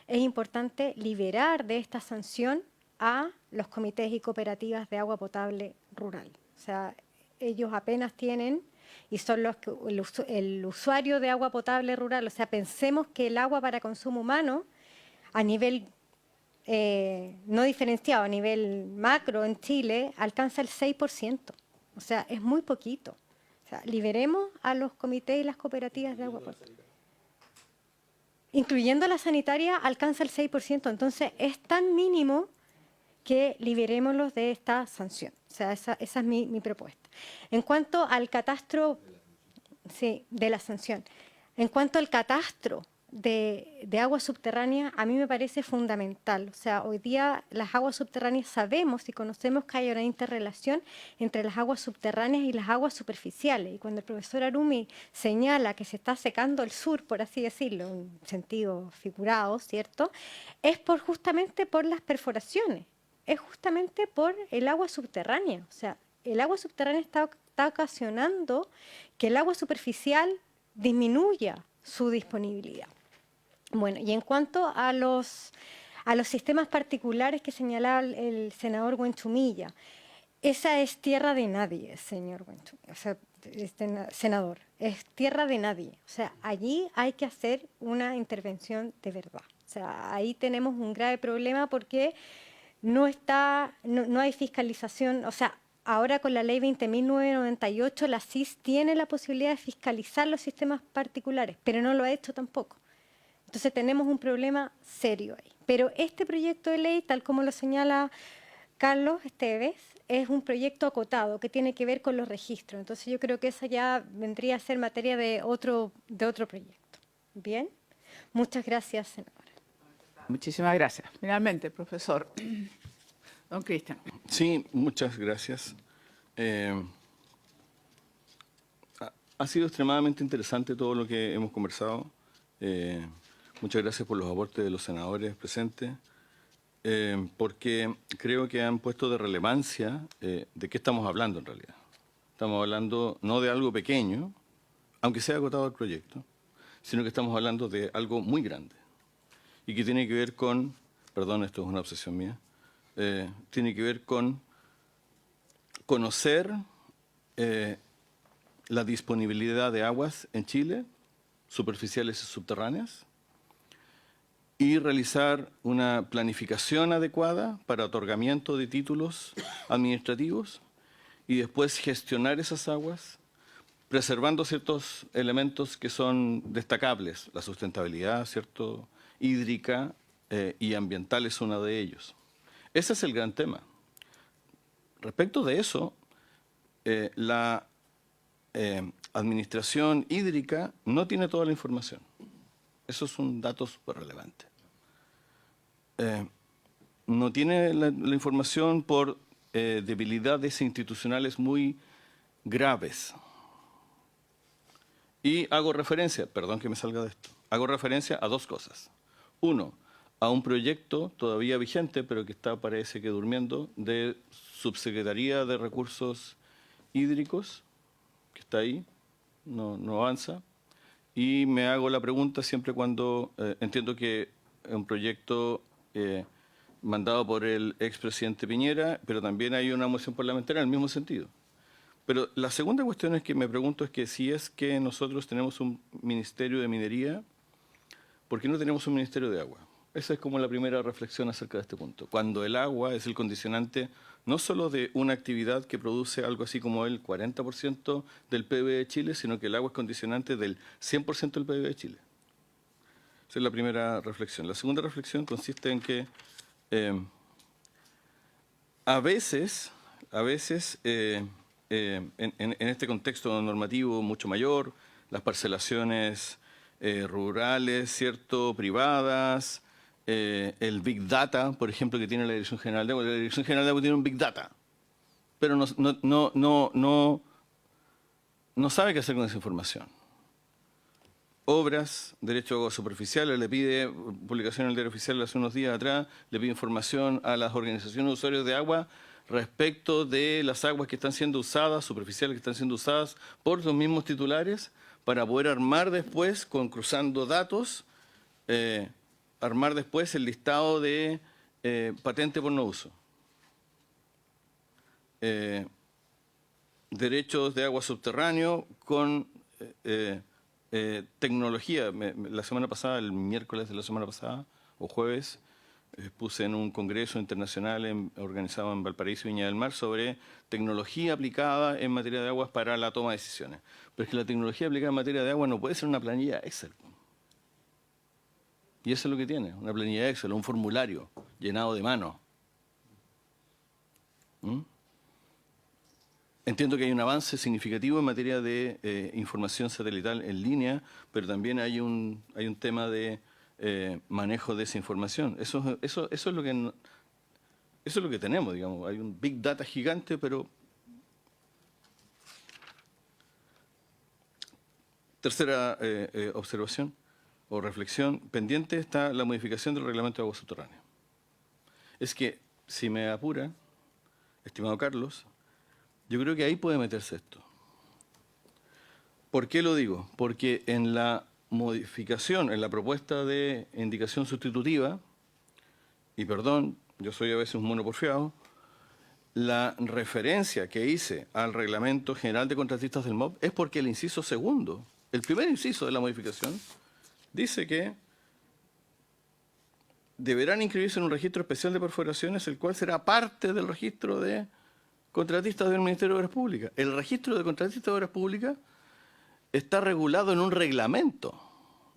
Speaker 4: es importante liberar de esta sanción a los comités y cooperativas de agua potable rural. O sea, ellos apenas tienen y son los que, el usuario de agua potable rural. O sea, pensemos que el agua para consumo humano a nivel no diferenciado, a nivel macro en Chile, alcanza el 6%. O sea, es muy poquito. O sea, liberemos a los comités y las cooperativas de agua potable. Incluyendo la sanitaria, alcanza el 6%. Entonces, es tan mínimo que liberémoslos de esta sanción. O sea, esa es mi propuesta. En cuanto al catastro, sí, de la sanción. En cuanto al catastro de aguas subterráneas, a mí me parece fundamental. O sea, hoy día las aguas subterráneas sabemos y conocemos que hay una interrelación entre las aguas subterráneas y las aguas superficiales. Y cuando el profesor Arumi señala que se está secando el sur, por así decirlo, en sentido figurado, ¿cierto? Es justamente por las perforaciones, es justamente por el agua subterránea. O sea, el agua subterránea está ocasionando que el agua superficial disminuya su disponibilidad. Bueno, y en cuanto a los sistemas particulares que señalaba el senador Buenchumilla, esa es tierra de nadie, señor Buenchumilla, o sea, senador, es tierra de nadie. O sea, allí hay que hacer una intervención de verdad. O sea, ahí tenemos un grave problema porque no hay fiscalización. O sea, ahora con la ley 20.998, la CIS tiene la posibilidad de fiscalizar los sistemas particulares, pero no lo ha hecho tampoco. Entonces tenemos un problema serio ahí. Pero este proyecto de ley, tal como lo señala Carlos Esteves, es un proyecto acotado que tiene que ver con los registros. Entonces yo creo que esa ya vendría a ser materia de otro proyecto. Bien, muchas gracias, senadora.
Speaker 1: Muchísimas gracias. Finalmente, profesor. Don Cristian.
Speaker 5: Sí, muchas gracias. Ha sido extremadamente interesante todo lo que hemos conversado. Muchas gracias por los aportes de los senadores presentes, porque creo que han puesto de relevancia de qué estamos hablando en realidad. Estamos hablando no de algo pequeño, aunque sea agotado el proyecto, sino que estamos hablando de algo muy grande y que tiene que ver con, perdón, esto es una obsesión mía, tiene que ver con conocer la disponibilidad de aguas en Chile, superficiales y subterráneas, y realizar una planificación adecuada para otorgamiento de títulos administrativos y después gestionar esas aguas, preservando ciertos elementos que son destacables, la sustentabilidad, ¿cierto?, hídrica y ambiental es uno de ellos. Ese es el gran tema. Respecto de eso, la administración hídrica no tiene toda la información. Eso es un dato súper relevante. No tiene la información por debilidades institucionales muy graves. Y hago referencia, perdón que me salga de esto, hago referencia a dos cosas. Uno, a un proyecto todavía vigente, pero que está, parece que durmiendo, de Subsecretaría de Recursos Hídricos, que está ahí, no avanza. Y me hago la pregunta siempre cuando entiendo que es un proyecto mandado por el expresidente Piñera, pero también hay una moción parlamentaria en el mismo sentido. Pero la segunda cuestión es que me pregunto es que si es que nosotros tenemos un Ministerio de Minería, ¿por qué no tenemos un Ministerio de Agua? Esa es como la primera reflexión acerca de este punto. Cuando el agua es el condicionante no solo de una actividad que produce algo así como el 40% del PIB de Chile, sino que el agua es condicionante del 100% del PIB de Chile. Esa es la primera reflexión. La segunda reflexión consiste en que a veces en este contexto normativo mucho mayor, las parcelaciones rurales, ¿cierto?, privadas, el Big Data, por ejemplo, que tiene la Dirección General de Agua. La Dirección General de Agua tiene un Big Data, pero no sabe qué hacer con esa información. Obras, derecho a agua superficial, le pide, publicación en el Diario Oficial hace unos días atrás, le pide información a las organizaciones de usuarios de agua respecto de las aguas que están siendo usadas, superficiales que están siendo usadas por los mismos titulares, para poder armar después, cruzando datos, armar después el listado de patente por no uso. Derechos de agua subterráneo con tecnología. La semana pasada, el miércoles de la semana pasada, o jueves, puse en un congreso internacional organizado en Valparaíso, Viña del Mar, sobre tecnología aplicada en materia de aguas para la toma de decisiones. Pero es que la tecnología aplicada en materia de agua no puede ser una planilla Excel. Y eso es lo que tiene, una planilla Excel, un formulario llenado de mano. Entiendo que hay un avance significativo en materia de información satelital en línea, pero también hay un tema de manejo de esa información. Eso es lo que tenemos, digamos. Hay un Big Data gigante, pero... Tercera observación o reflexión, pendiente está la modificación del reglamento de agua subterránea. Es que, si me apura, estimado Carlos, yo creo que ahí puede meterse esto. ¿Por qué lo digo? Porque en la modificación, en la propuesta de indicación sustitutiva, y perdón, yo soy a veces un mono porfiado, la referencia que hice al Reglamento General de Contratistas del MOP es porque el inciso segundo, el primer inciso de la modificación, dice que deberán inscribirse en un registro especial de perforaciones, el cual será parte del registro de contratistas del Ministerio de Obras Públicas. El registro de contratistas de Obras Públicas está regulado en un reglamento,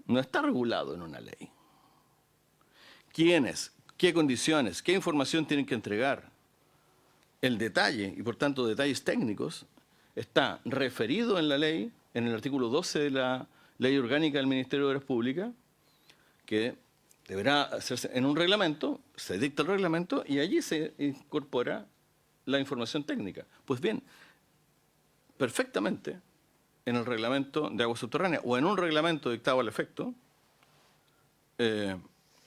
Speaker 5: no está regulado en una ley. ¿Quiénes? ¿Qué condiciones? ¿Qué información tienen que entregar? El detalle, y por tanto detalles técnicos, está referido en la ley, en el artículo 12 de la Ley Orgánica del Ministerio de Obras Públicas, que deberá hacerse en un reglamento, se dicta el reglamento y allí se incorpora la información técnica. Pues bien, perfectamente en el reglamento de agua subterránea o en un reglamento dictado al efecto,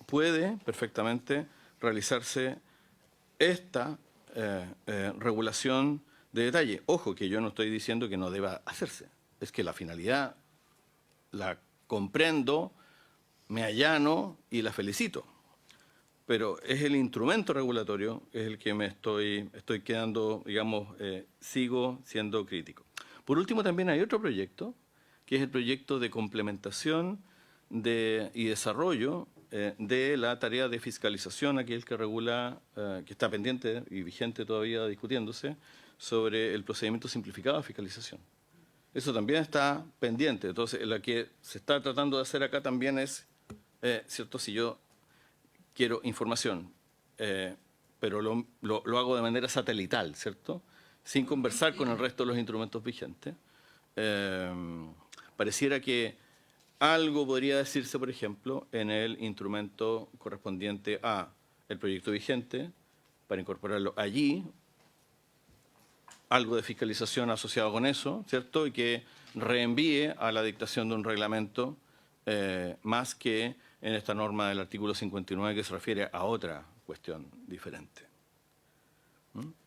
Speaker 5: puede perfectamente realizarse esta regulación de detalle. Ojo, que yo no estoy diciendo que no deba hacerse, es que la finalidad la comprendo, me allano y la felicito. Pero es el instrumento regulatorio, es el que me estoy quedando, digamos, sigo siendo crítico. Por último, también hay otro proyecto, que es el proyecto de complementación y desarrollo de la tarea de fiscalización, aquel que regula, que está pendiente y vigente todavía discutiéndose, sobre el procedimiento simplificado de fiscalización. Eso también está pendiente. Entonces, lo que se está tratando de hacer acá también es, ¿cierto? Si yo quiero información, pero lo hago de manera satelital, ¿cierto? Sin conversar con el resto de los instrumentos vigentes. Pareciera que algo podría decirse, por ejemplo, en el instrumento correspondiente a el proyecto vigente, para incorporarlo allí, algo de fiscalización asociado con eso, ¿cierto? Y que reenvíe a la dictación de un reglamento, más que en esta norma del artículo 59 que se refiere a otra cuestión diferente.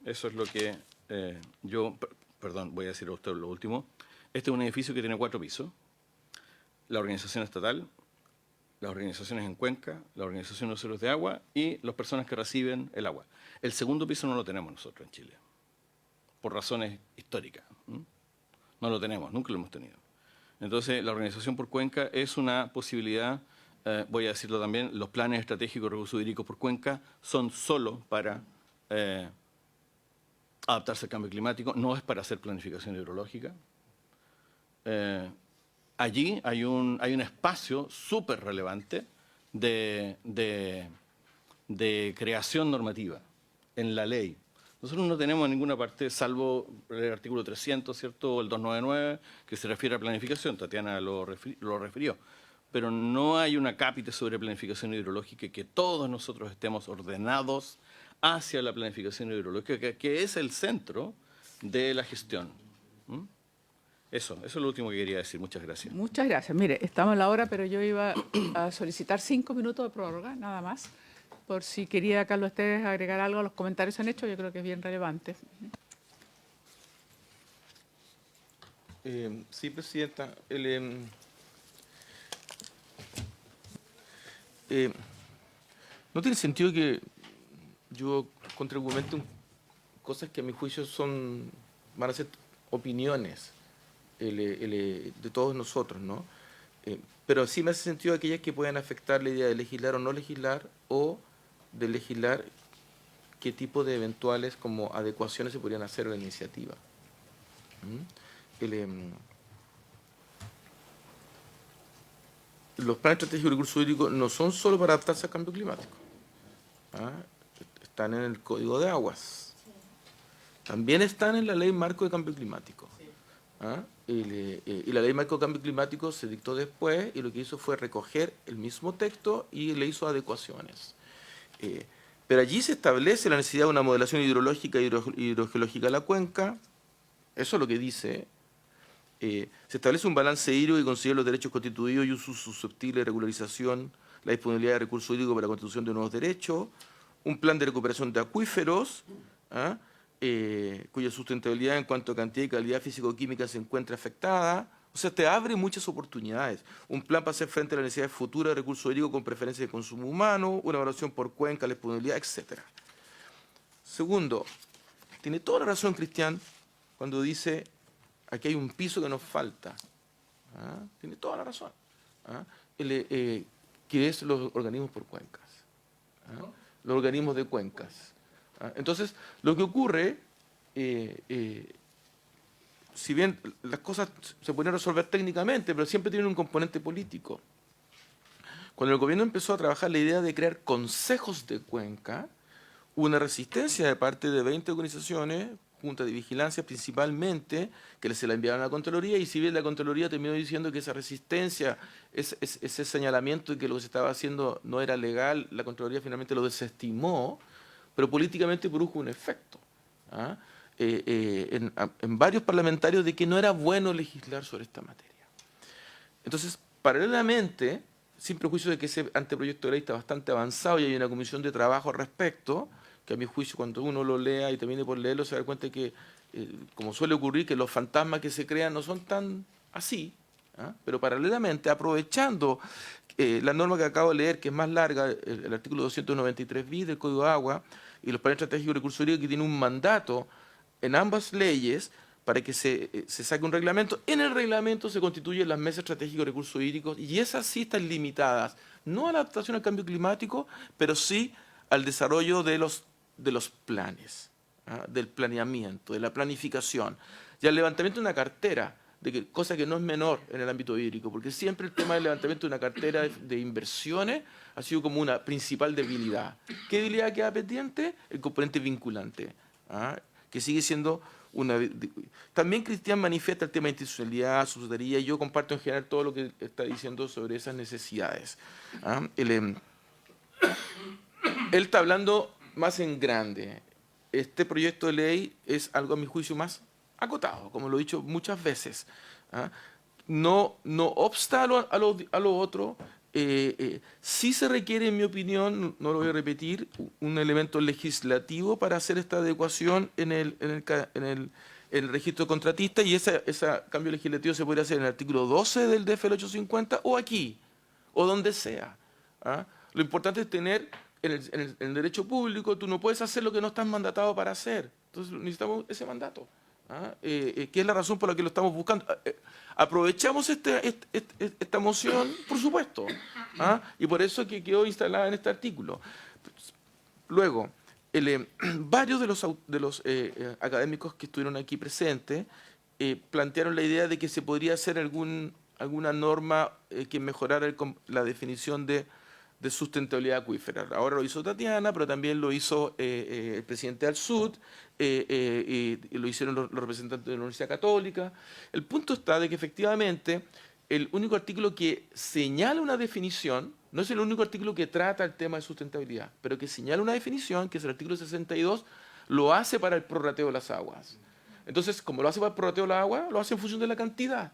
Speaker 5: Eso es lo que perdón, voy a decir a usted lo último. Este es un edificio que tiene 4 pisos. La organización estatal, las organizaciones en cuenca, la organización de usuarios de agua y las personas que reciben el agua. El segundo piso no lo tenemos nosotros en Chile, por razones históricas. No lo tenemos, nunca lo hemos tenido. Entonces, la organización por cuenca es una posibilidad. Voy a decirlo también, los planes estratégicos de recursos hídricos por cuenca son solo para adaptarse al cambio climático, no es para hacer planificación hidrológica. Allí hay un espacio súper relevante de creación normativa en la ley. Nosotros no tenemos en ninguna parte, salvo el artículo 300, ¿cierto?, o el 299, que se refiere a planificación. Tatiana lo refirió. Pero no hay una cápita sobre planificación hidrológica, que todos nosotros estemos ordenados hacia la planificación hidrológica, que es el centro de la gestión. Eso es lo último que quería decir. Muchas gracias.
Speaker 1: Muchas gracias. Mire, estamos a la hora, pero yo iba a solicitar 5 minutos de prórroga, nada más, por si quería Carlos Esteves agregar algo a los comentarios que han hecho, yo creo que es bien relevante.
Speaker 6: Sí, Presidenta. No tiene sentido que yo contraargumente cosas que a mi juicio van a ser opiniones de todos nosotros, ¿no? Pero sí me hace sentido aquellas que puedan afectar la idea de legislar o no legislar, o de legislar qué tipo de eventuales como adecuaciones se podrían hacer a la iniciativa. Los planes estratégicos de recursos hídricos no son solo para adaptarse al cambio climático. Están en el Código de Aguas. También están en la Ley Marco de Cambio Climático. Y la Ley Marco de Cambio Climático se dictó después, y lo que hizo fue recoger el mismo texto y le hizo adecuaciones. Pero allí se establece la necesidad de una modelación hidrológica e hidrogeológica de la cuenca. Eso es lo que dice. Se establece un balance hídrico y considera los derechos constituidos y usos susceptibles de regularización, la disponibilidad de recursos hídricos para la constitución de nuevos derechos, un plan de recuperación de acuíferos, cuya sustentabilidad en cuanto a cantidad y calidad físico-química se encuentra afectada. O sea, te abre muchas oportunidades. Un plan para hacer frente a las necesidades futuras de recursos hídricos con preferencia de consumo humano, una evaluación por cuenca, la disponibilidad, etc. Segundo, tiene toda la razón Cristian cuando dice aquí hay un piso que nos falta. Tiene toda la razón. Que es los organismos por cuencas. Los organismos de cuencas. Entonces, lo que ocurre, si bien las cosas se pueden resolver técnicamente, pero siempre tienen un componente político. Cuando el gobierno empezó a trabajar la idea de crear consejos de cuenca, hubo una resistencia de parte de 20 organizaciones, juntas de vigilancia principalmente, que se la enviaron a la Contraloría, y si bien la Contraloría terminó diciendo que esa resistencia, ese señalamiento de que lo que se estaba haciendo no era legal, la Contraloría finalmente lo desestimó, pero políticamente produjo un efecto en varios parlamentarios de que no era bueno legislar sobre esta materia. Entonces, paralelamente, sin prejuicio de que ese anteproyecto de ley está bastante avanzado y hay una comisión de trabajo al respecto, que a mi juicio cuando uno lo lea y termine por leerlo se da cuenta que, como suele ocurrir, que los fantasmas que se crean no son tan así, pero paralelamente, aprovechando la norma que acabo de leer, que es más larga, el artículo 293 bis del Código de Agua, y los planes estratégicos de recursos hídricos, que tiene un mandato en ambas leyes para que se saque un reglamento. En el reglamento se constituyen las mesas estratégicas de recursos hídricos, y esas sí están limitadas, no a la adaptación al cambio climático, pero sí al desarrollo de los planes, del planeamiento, de la planificación, y al levantamiento de una cartera cosa que no es menor en el ámbito hídrico, porque siempre el tema del levantamiento de una cartera de inversiones ha sido como una principal debilidad. ¿Qué debilidad queda pendiente? El componente vinculante, que sigue siendo una... También Cristian manifiesta el tema de institucionalidad, subsidiariedad, y yo comparto en general todo lo que está diciendo sobre esas necesidades. Él está hablando más en grande. Este proyecto de ley es algo, a mi juicio, más acotado, como lo he dicho muchas veces. No obsta a lo otro. Sí se requiere, en mi opinión, no lo voy a repetir, un elemento legislativo para hacer esta adecuación en el registro contratista, y ese cambio legislativo se podría hacer en el artículo 12 del DFL 850 o aquí, o donde sea. Lo importante es tener en el derecho público, tú no puedes hacer lo que no estás mandatado para hacer. Entonces necesitamos ese mandato, que es la razón por la que lo estamos buscando. Aprovechamos esta moción, por supuesto, y por eso que quedó instalada en este artículo. Luego, varios de los académicos que estuvieron aquí presentes plantearon la idea de que se podría hacer alguna norma que mejorara la definición de sustentabilidad acuífera. Ahora lo hizo Tatiana, pero también lo hizo el presidente del SUD, y lo hicieron los representantes de la Universidad Católica. El punto está de que efectivamente el único artículo que señala una definición, no es el único artículo que trata el tema de sustentabilidad, pero que señala una definición, que es el artículo 62, lo hace para el prorrateo de las aguas. Entonces, como lo hace para el prorrateo de las aguas, lo hace en función de la cantidad.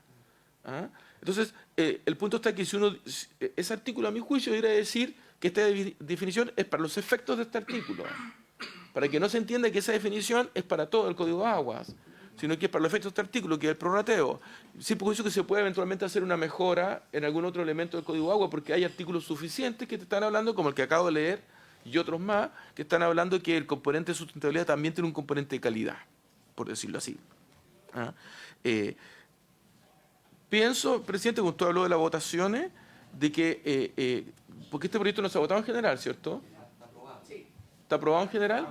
Speaker 6: Entonces, el punto está que ese artículo, a mi juicio, debería decir que esta definición es para los efectos de este artículo, para que no se entienda que esa definición es para todo el Código de Aguas, sino que es para los efectos de este artículo, que es el prorrateo. Sí, por eso que se puede eventualmente hacer una mejora en algún otro elemento del Código de Aguas, porque hay artículos suficientes que te están hablando, como el que acabo de leer, y otros más, que están hablando que el componente de sustentabilidad también tiene un componente de calidad, por decirlo así. Pienso, presidente, cuando usted habló de las votaciones, de que, porque este proyecto no se ha votado en general, ¿cierto? ¿Está aprobado en general?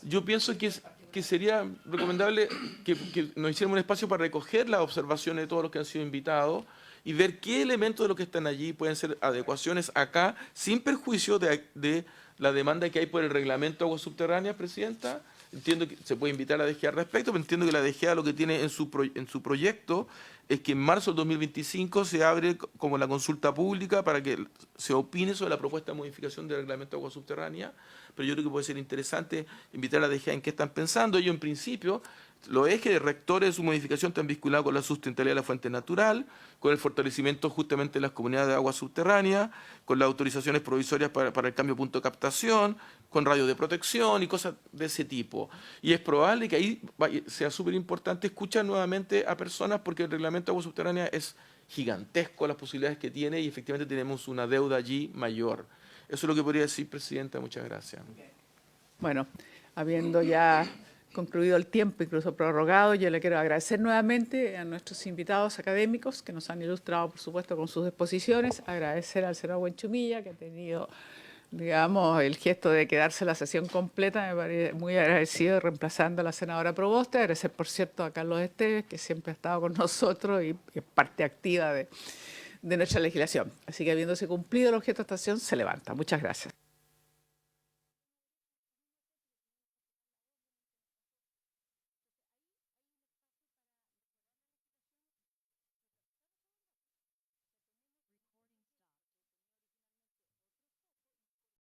Speaker 6: Yo pienso que sería recomendable que nos hiciéramos un espacio para recoger las observaciones de todos los que han sido invitados y ver qué elementos de los que están allí pueden ser adecuaciones acá, sin perjuicio de la demanda que hay por el reglamento de aguas subterráneas, presidenta. Entiendo que se puede invitar a la DGA al respecto, pero entiendo que la DGA lo que tiene en su proyecto es que en marzo del 2025 se abre como la consulta pública para que se opine sobre la propuesta de modificación del reglamento de agua subterránea, pero yo creo que puede ser interesante invitar a la DGA en qué están pensando. Ellos, en principio, los ejes rectores de su modificación están vinculados con la sustentabilidad de la fuente natural, con el fortalecimiento justamente de las comunidades de agua subterránea, con las autorizaciones provisorias para el cambio de punto de captación, con radios de protección y cosas de ese tipo. Y es probable que ahí sea súper importante escuchar nuevamente a personas, porque el reglamento de agua subterránea es gigantesco las posibilidades que tiene y efectivamente tenemos una deuda allí mayor. Eso es lo que podría decir, presidenta. Muchas gracias.
Speaker 1: Bueno, habiendo ya concluido el tiempo, incluso prorrogado, yo le quiero agradecer nuevamente a nuestros invitados académicos que nos han ilustrado, por supuesto, con sus exposiciones, agradecer al senador Buenchumilla, que ha tenido, digamos, el gesto de quedarse la sesión completa, me parece muy agradecido, reemplazando a la senadora Proboste, agradecer, por cierto, a Carlos Esteves, que siempre ha estado con nosotros y es parte activa de nuestra legislación. Así que, habiéndose cumplido el objeto de esta sesión, se levanta. Muchas gracias.